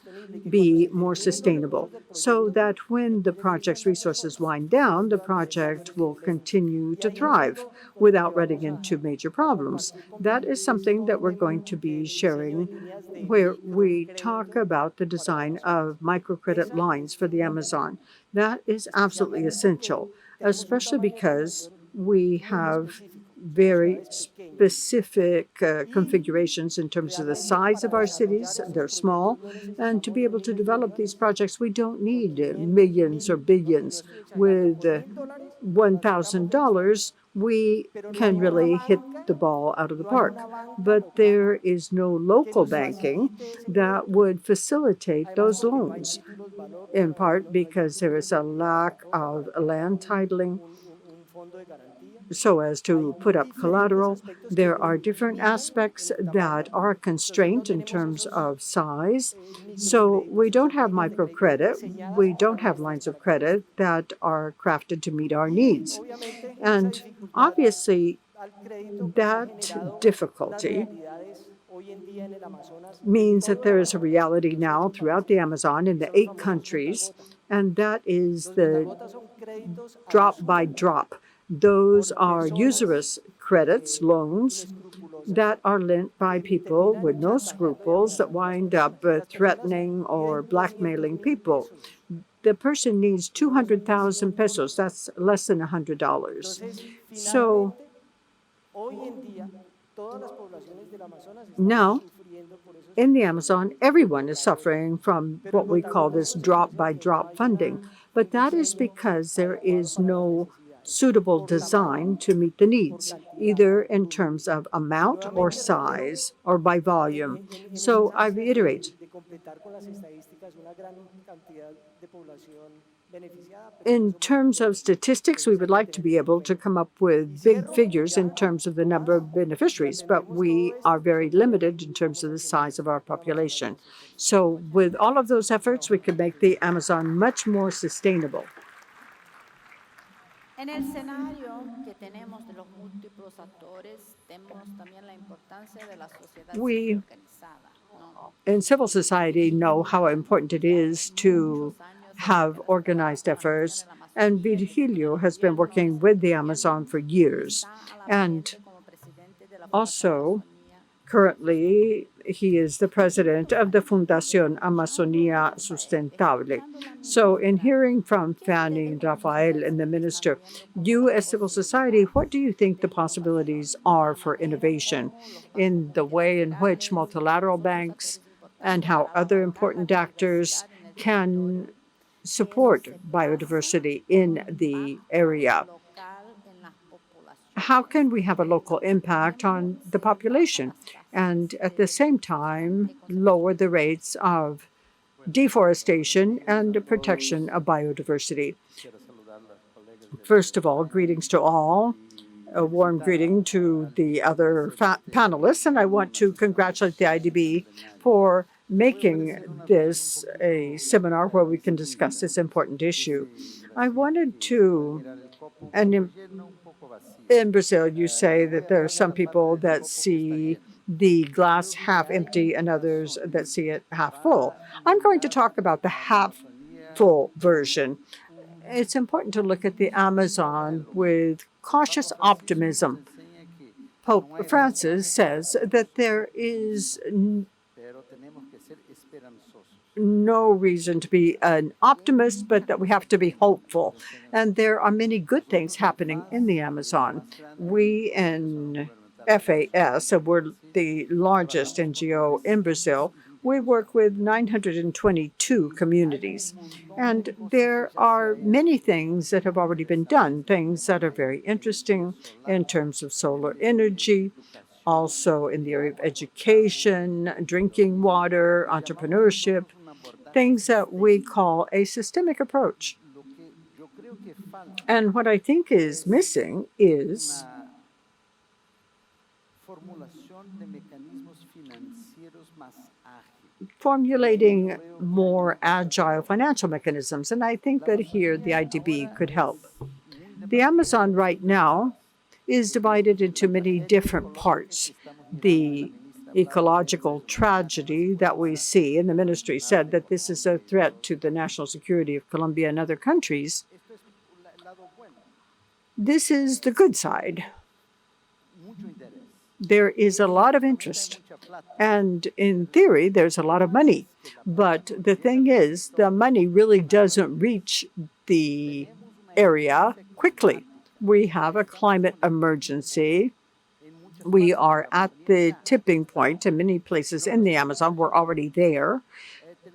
be more sustainable so that when the project's resources wind down, the project will continue to thrive without running into major problems. That is something that we're going to be sharing, where we talk about the design of microcredit lines for the Amazon. That is absolutely essential, especially because we have very specific configurations in terms of the size of our cities. They're small. And to be able to develop these projects, we don't need millions or billions. With $1,000, we can really hit the ball out of the park. But there is no local banking that would facilitate those loans, in part because there is a lack of land titling so as to put up collateral. There are different aspects that are a constraint in terms of size. So we don't have microcredit. We don't have lines of credit that are crafted to meet our needs. And obviously, that difficulty means that there is a reality now throughout the Amazon in the 8 countries, and that is the drop by drop. Those are usurious credits, loans, that are lent by people with no scruples that wind up threatening or blackmailing people. the person needs 200,000 pesos. That's less than $100. So now, in the Amazon, everyone is suffering from what we call this drop-by-drop funding. But that is because there is no suitable design to meet the needs, either in terms of amount or size or by volume. So I reiterate, in terms of statistics, we would like to be able to come up with big figures in terms of the number of beneficiaries, but we are very limited in terms of the size of our population. So with all of those efforts, we could make the Amazon much more sustainable. En el escenario que tenemos de los múltiples actores, tenemos también la importancia de la sociedad We organizada, ¿no? in civil society know how important it is to have organized efforts, and Virgilio has been working with the Amazon for years. And also, currently, he is the president of the Fundación Amazonía Sustentable. So in hearing from Fanny, Rafael, and the minister, you as civil society, what do you think the possibilities are for innovation in the way in which multilateral banks and how other important actors can support biodiversity in the area? How can we have a local impact on the population and at the same time lower the rates of deforestation and protection of biodiversity? First of all, greetings to all. A warm greeting to the other panelists, and I want to congratulate the IDB for making this a seminar where we can discuss this important issue. I wanted to, and in Brazil, you say that there are some people that see the glass half empty and others that see it half full. I'm going to talk about the half full version. It's important to look at the Amazon with cautious optimism. Pope Francis says that there is no reason to be an optimist, but that we have to be hopeful. And there are many good things happening in the Amazon. We in FAS, we're the largest NGO in Brazil, we work with 922 communities. And there are many things that have already been done, things that are very interesting in terms of solar energy, also in the area of education, drinking water, entrepreneurship, things that we call a systemic approach. And what I think is missing is formulating more agile financial mechanisms. And I think that here the IDB could help. The Amazon right now is divided into many different parts. The ecological tragedy that we see, and the ministry said that this is a threat to the national security of Colombia and other countries. This is the good side. There is a lot of interest. And in theory, there's a lot of money. But the thing is, the money really doesn't reach the area quickly. We have a climate emergency. We are at the tipping point in many places in the Amazon. We're already there.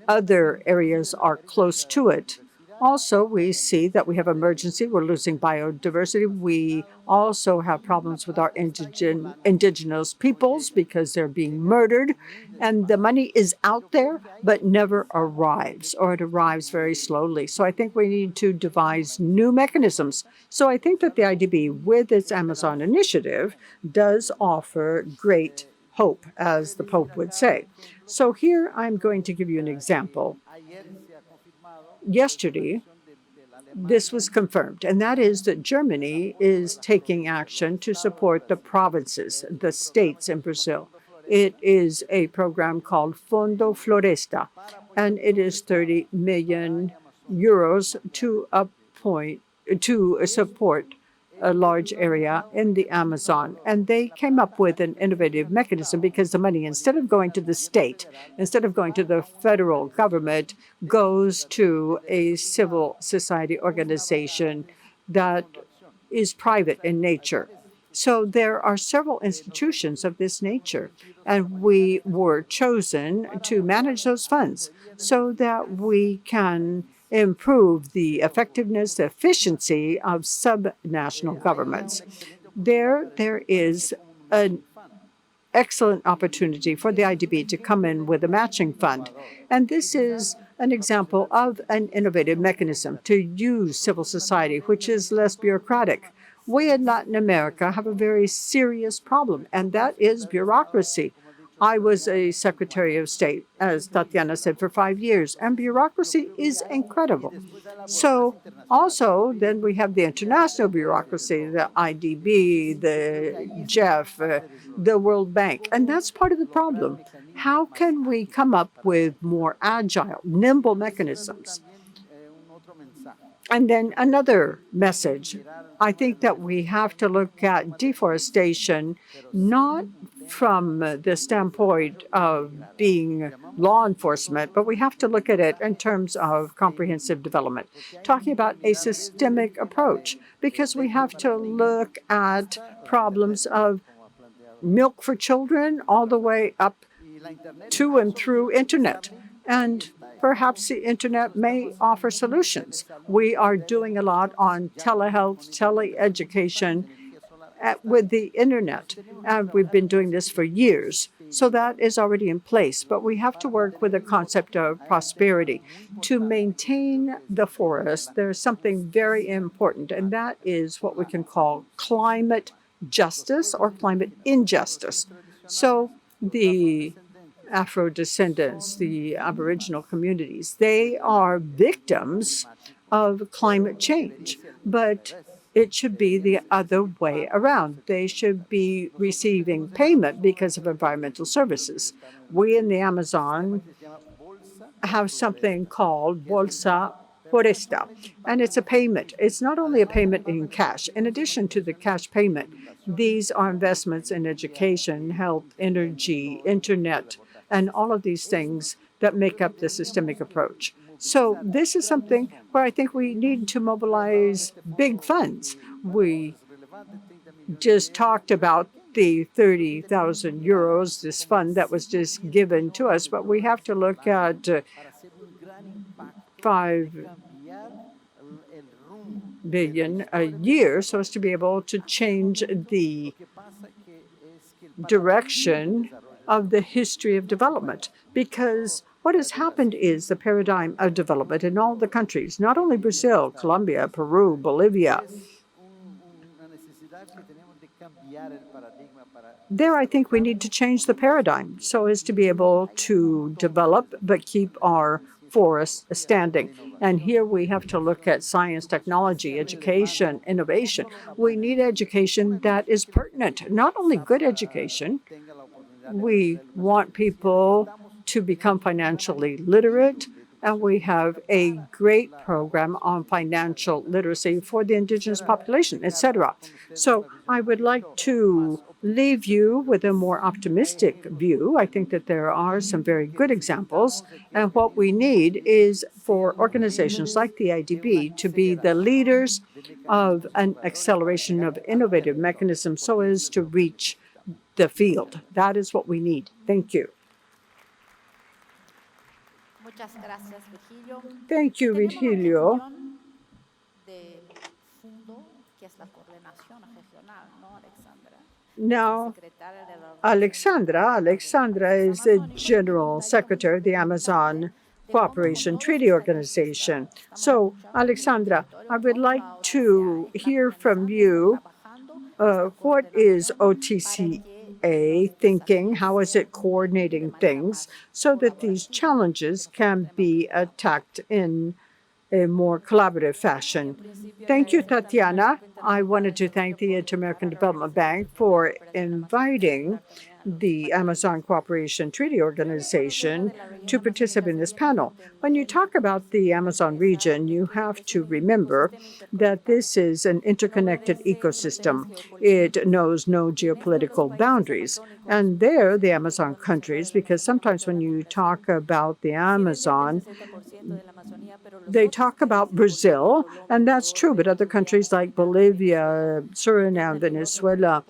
Other areas are close to it. Also, we see that we have emergency. We're losing biodiversity. We also have problems with our indigenous peoples because they're being murdered. And the money is out there, but never arrives, or it arrives very slowly. So I think we need to devise new mechanisms. So I think that the IDB, with its Amazon initiative, does offer great hope, as the Pope would say. So here I'm going to give you an example. Yesterday, this was confirmed, and that is that Germany is taking action to support the provinces, the states in Brazil. It is a program called Fondo Floresta, and it is 30 million euros to support a large area in the Amazon. And they came up with an innovative mechanism because the money, instead of going to the state, instead of going to the federal government, goes to a civil society organization that is private in nature. So there are several institutions of this nature, and we were chosen to manage those funds so that we can improve the effectiveness, the efficiency of subnational governments. There is an excellent opportunity for the IDB to come in with a matching fund. And this is an example of an innovative mechanism to use civil society, which is less bureaucratic. We in Latin America have a very serious problem, and that is bureaucracy. I was a Secretary of State, as Tatiana said, for 5 years, and bureaucracy is incredible. So also, then we have the international bureaucracy, the IDB, the GEF, the World Bank, and that's part of the problem. How can we come up with more agile, nimble mechanisms? And then another message, I think that we have to look at deforestation not from the standpoint of being law enforcement, but we have to look at it in terms of comprehensive development, talking about a systemic approach, because we have to look at problems of milk for children all the way up to and through internet. And perhaps the internet may offer solutions. We are doing a lot on telehealth, teleeducation with the internet, and we've been doing this for years. So that is already in place, but we have to work with the concept of prosperity. To maintain the forest, there's something very important, and that is what we can call climate justice or climate injustice. So the Afro-descendants, the Aboriginal communities, they are victims of climate change, but it should be the other way around. They should be receiving payment because of environmental services. We in the Amazon have something called Bolsa Foresta, and it's a payment. It's not only a payment in cash. In addition to the cash payment, these are investments in education, health, energy, internet, and all of these things that make up the systemic approach. So this is something where I think we need to mobilize big funds. We just talked about the 30,000 euros, this fund that was just given to us, but we have to look at 5 billion a year so as to be able to change the direction of the history of development. Because what has happened is the paradigm of development in all the countries, not only Brazil, Colombia, Peru, Bolivia. There, I think we need to change the paradigm so as to be able to develop but keep our forests standing. And here we have to look at science, technology, education, innovation. We need education that is pertinent, not only good education. We want people to become financially literate, and we have a great program on financial literacy for the indigenous population, etc. So I would like to leave you with a more optimistic view. I think that there are some very good examples, and what we need is for organizations like the IDB to be the leaders of an acceleration of innovative mechanisms so as to reach the field. That is what we need. Thank you. Muchas gracias, Virgilio. Thank you, Tenemos Virgilio. la función de Fundo, que es la coordinación regional, ¿no, Alexandra? Now, Secretaria de la Alexandra is the General Secretary of the Amazon Cooperation Treaty Organization. So, Alexandra, I would like to hear from you. What is OTCA thinking? How is it coordinating things so that these challenges can be attacked in a more collaborative fashion? Thank you, Tatiana. I wanted to thank the Inter-American Development Bank for inviting the Amazon Cooperation Treaty Organization to participate in this panel. When you talk about the Amazon region, you have to remember that this is an interconnected ecosystem. It knows no geopolitical boundaries. And there, the Amazon countries, because sometimes when you talk about the Amazon, they talk about Brazil, and that's true, but other countries like Bolivia, Suriname, Venezuela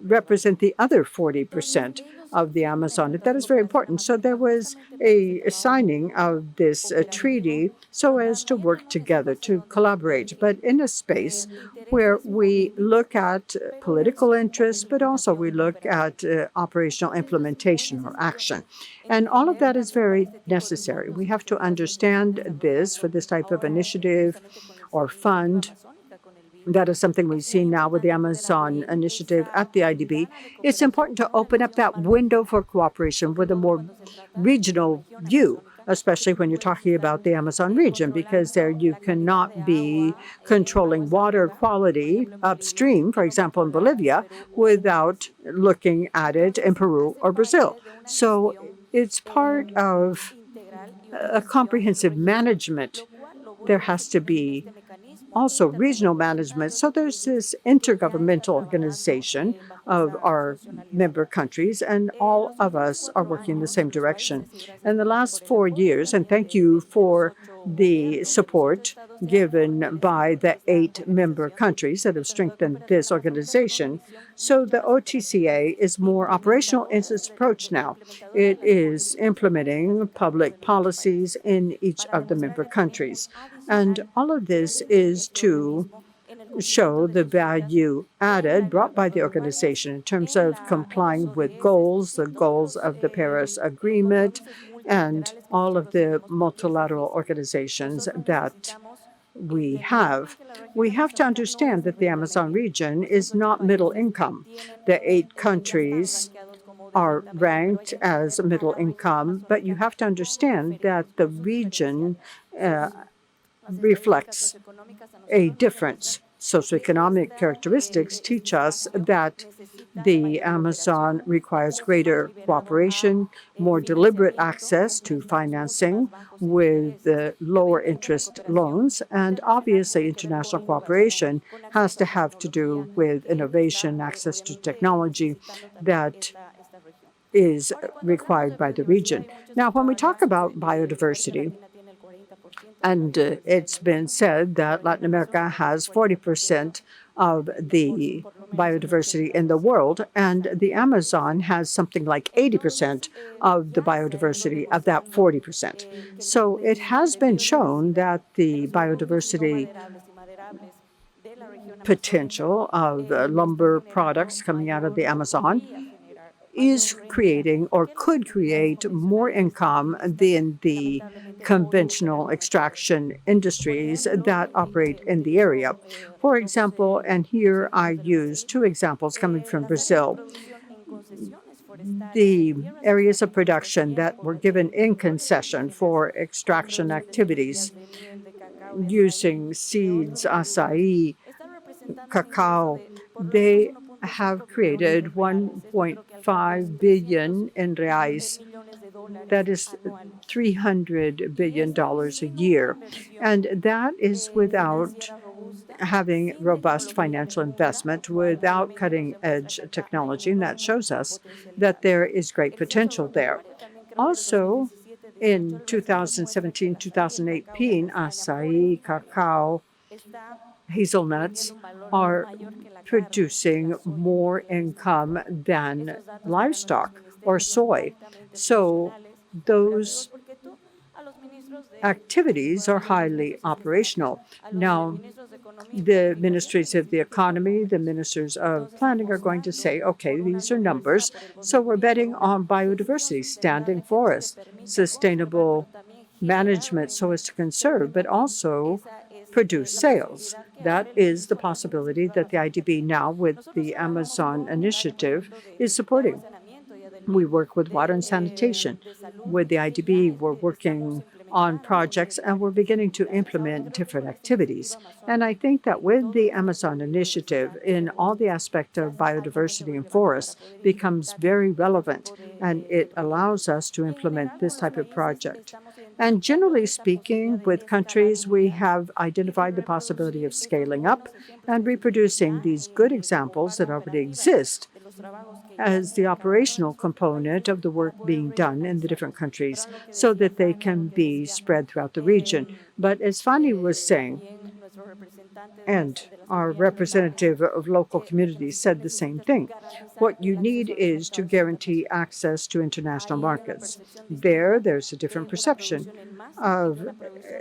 represent the other 40% of the Amazon. That is very important. So there was a signing of this treaty so as to work together, to collaborate, but in a space where we look at political interests, but also we look at operational implementation or action. And all of that is very necessary. We have to understand this for this type of initiative or fund. That is something we see now with the Amazon initiative at the IDB. It's important to open up that window for cooperation with a more regional view, especially when you're talking about the Amazon region, because there you cannot be controlling water quality upstream, for example, in Bolivia, without looking at it in Peru or Brazil. So it's part of a comprehensive management. There has to be also regional management. So there's this intergovernmental organization of our member countries, and all of us are working in the same direction. In the last 4 years, and thank you for the support given by the 8 member countries that have strengthened this organization. So the OTCA is more operational in its approach now. It is implementing public policies in each of the member countries. And all of this is to show the value added brought by the organization in terms of complying with goals, the goals of the Paris Agreement, and all of the multilateral organizations that we have. We have to understand that the Amazon region is not middle income. The 8 countries are ranked as middle income, but you have to understand that the region reflects a difference. Socioeconomic characteristics teach us that the Amazon requires greater cooperation, more deliberate access to financing with lower interest loans, and obviously international cooperation has to have to do with innovation, access to technology that is required by the region. Now, when we talk about biodiversity, and it's been said that Latin America has 40% of the biodiversity in the world, and the Amazon has something like 80% of the biodiversity of that 40%. So it has been shown that the biodiversity potential of lumber products coming out of the Amazon is creating or could create more income than the conventional extraction industries that operate in the area. For example, and here I use 2 examples coming from Brazil. The areas of production that were given in concession for extraction activities using seeds, acai, cacao, they have created 1.5 billion in reais. That is $300 billion a year. And that is without having robust financial investment, without cutting-edge technology. And that shows us that there is great potential there. Also, in 2017, 2018, acai, cacao, hazelnuts are producing more income than livestock or soy. So those activities are highly operational. Now, the ministries of the economy, the ministers of planning are going to say, okay, these are numbers, so we're betting on biodiversity, standing forests, sustainable management so as to conserve, but also produce sales. That is the possibility that the IDB now, with the Amazon initiative, is supporting. We work with water and sanitation. With the IDB, we're working on projects, and we're beginning to implement different activities. And I think that with the Amazon initiative, in all the aspect of biodiversity and forests, becomes very relevant, and it allows us to implement this type of project. And generally speaking, with countries, we have identified the possibility of scaling up and reproducing these good examples that already exist as the operational component of the work being done in the different countries so that they can be spread throughout the region. But as Fanny was saying, and our representative of local communities said the same thing. What you need is to guarantee access to international markets. There's a different perception of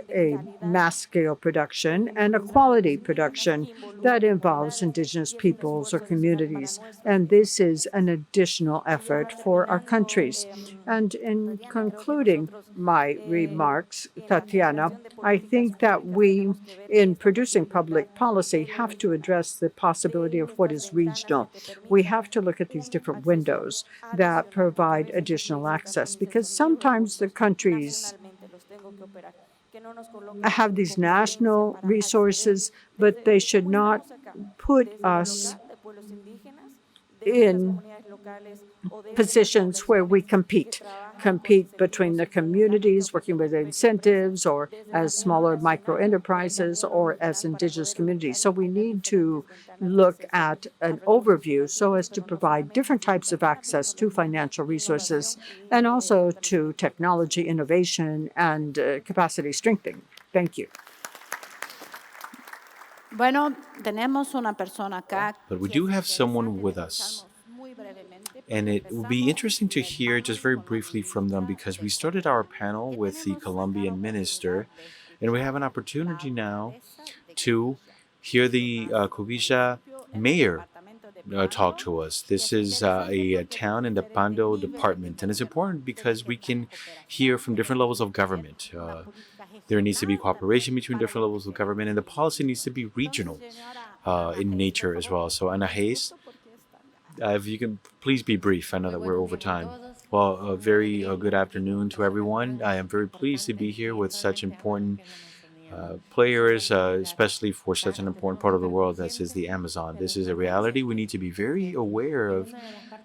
a mass-scale production and a quality production that involves indigenous peoples or communities. And this is an additional effort for our countries. And in concluding my remarks, Tatiana, I think that we, in producing public policy, have to address the possibility of what is regional. We have to look at these different windows that provide additional access, because sometimes the countries have these national resources, but they should not put us in positions where we compete between the communities, working with incentives, or as smaller micro enterprises, or as indigenous communities. So we need to look at an overview so as to provide different types of access to financial resources and also to technology innovation and capacity strengthening. Thank you. Bueno, tenemos una persona acá. But we do have someone with us. And it will be interesting to hear just very briefly from them, because we started our panel with the Colombian minister, and we have an opportunity now to hear the Cobija mayor talk to us. This is a town in the Pando department, and it's important because we can hear from different levels of government. There needs to be cooperation between different levels of government, and the policy needs to be regional in nature as well. So Ana Hayes, if you can please be brief. I know that we're over time. Well, a very good afternoon to everyone. I am very pleased to be here with such important players, especially for such an important part of the world that is the Amazon. This is a reality. We need to be very aware of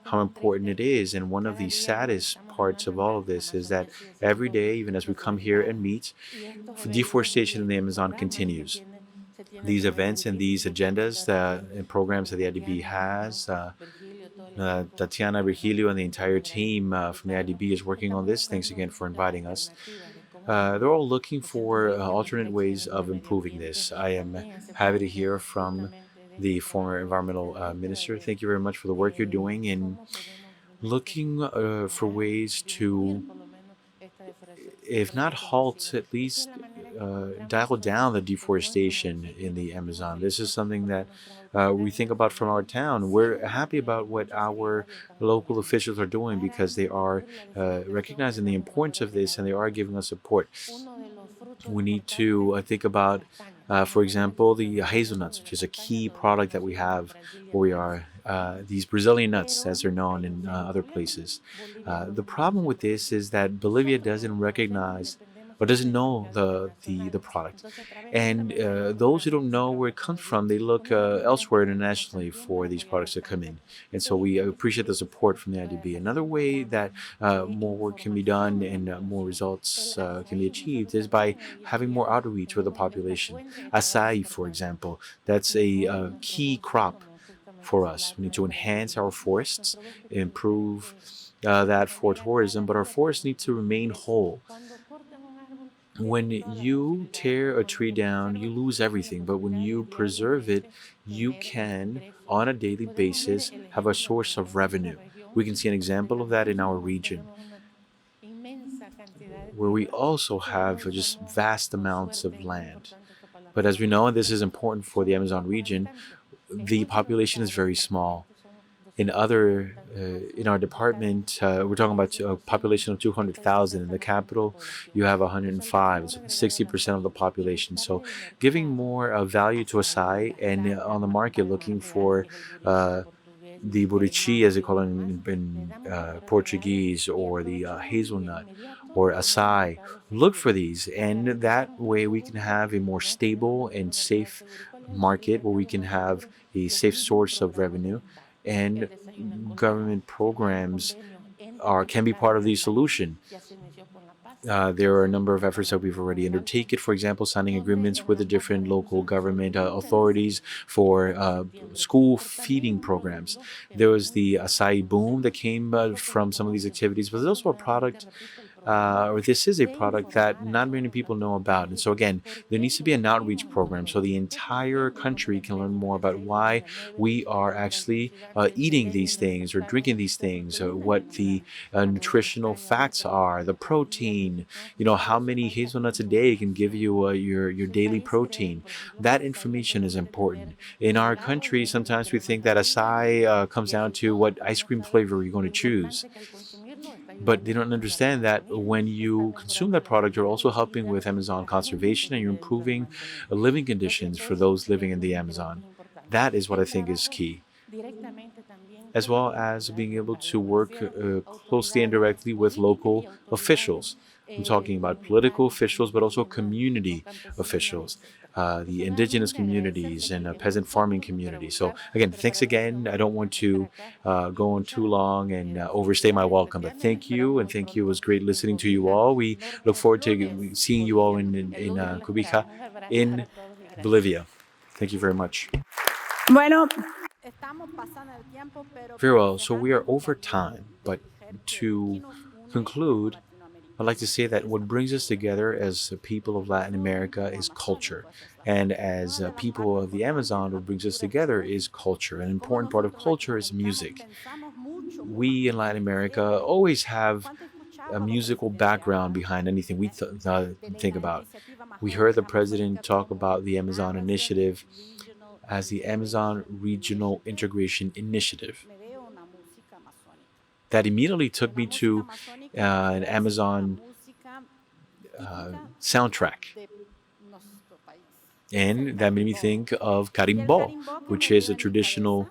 how important it is. And one of the saddest parts of all of this is that every day, even as we come here and meet, deforestation in the Amazon continues. These events and these agendas and programs that the IDB has, Tatiana, Virgilio, and the entire team from the IDB is working on this. Thanks again for inviting us. They're all looking for alternate ways of improving this. I am happy to hear from the former environmental minister. Thank you very much for the work you're doing in looking for ways to, if not halt, at least dial down the deforestation in the Amazon. This is something that we think about from our town. We're happy about what our local officials are doing because they are recognizing the importance of this and they are giving us support. We need to think about, for example, the hazelnuts, which is a key product that we have where we are. These Brazilian nuts, as they're known in other places. The problem with this is that Bolivia doesn't recognize or doesn't know the product. And those who don't know where it comes from, they look elsewhere internationally for these products to come in. And so we appreciate the support from the IDB. Another way that more work can be done and more results can be achieved is by having more outreach with the population. Acai, for example, that's a key crop for us. We need to enhance our forests, improve that for tourism, but our forests need to remain whole. When you tear a tree down, you lose everything, but when you preserve it, you can, on a daily basis, have a source of revenue. We can see an example of that in our region, where we also have just vast amounts of land. But as we know, and this is important for the Amazon region, the population is very small. In our department, we're talking about a population of 200,000. In the capital, you have 105, so 60% of the population. So giving more value to acai and on the market looking for the borichi, as they call it in Portuguese, or the hazelnut, or acai. Look for these, and that way we can have a more stable and safe market where we can have a safe source of revenue, and government programs can be part of the solution. There are a number of efforts that we've already undertaken. For example, signing agreements with the different local government authorities for school feeding programs. There was the acai boom that came from some of these activities, but there's also a product, or this is a product that not many people know about. And so, again, there needs to be an outreach program so the entire country can learn more about why we are actually eating these things or drinking these things, what the nutritional facts are, the protein, how many hazelnuts a day can give you your daily protein. That information is important. In our country, sometimes we think that acai comes down to what ice cream flavor you're going to choose. But they don't understand that when you consume that product, you're also helping with Amazon conservation and you're improving living conditions for those living in the Amazon. That is what I think is key, as well as being able to work closely and directly with local officials. I'm talking about political officials, but also community officials, the indigenous communities and peasant farming communities. So, again, thanks again. I don't want to go on too long and overstay my welcome, but thank you, and thank you. It was great listening to you all. We look forward to seeing you all in Cubica, in Bolivia. Thank you very much. Bueno, Estamos pasando el tiempo, pero Very para well. So we cerrar, are me over gustaría time, but sugerir que to aquí nos une conclude, como I'd like to say that what brings us latinoamericanos together as the people of Latin America is culture. And as people of the Amazon, what brings us together is culture. An important part of culture is music. We in Latin America always have a musical background behind anything we think about. We heard the president talk about the Amazon Initiative as the Amazon Regional Integration Initiative. That immediately took me to an Amazon soundtrack. And that made me think of carimbó, which is a traditional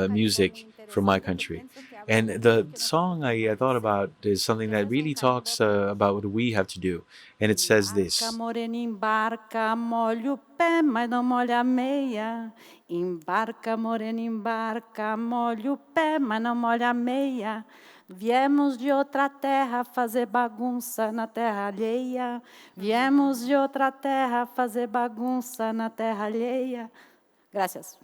music from my country. And the song I thought about is something that really talks about what we have to do. And it says this. Embarca, morena, embarca, molha o pé, mas não molha a meia. Embarca, morena, embarca, molha o pé, mas não molha a meia. Viemos de outra terra fazer bagunça na terra alheia. Viemos de outra terra fazer bagunça na terra alheia. Gracias.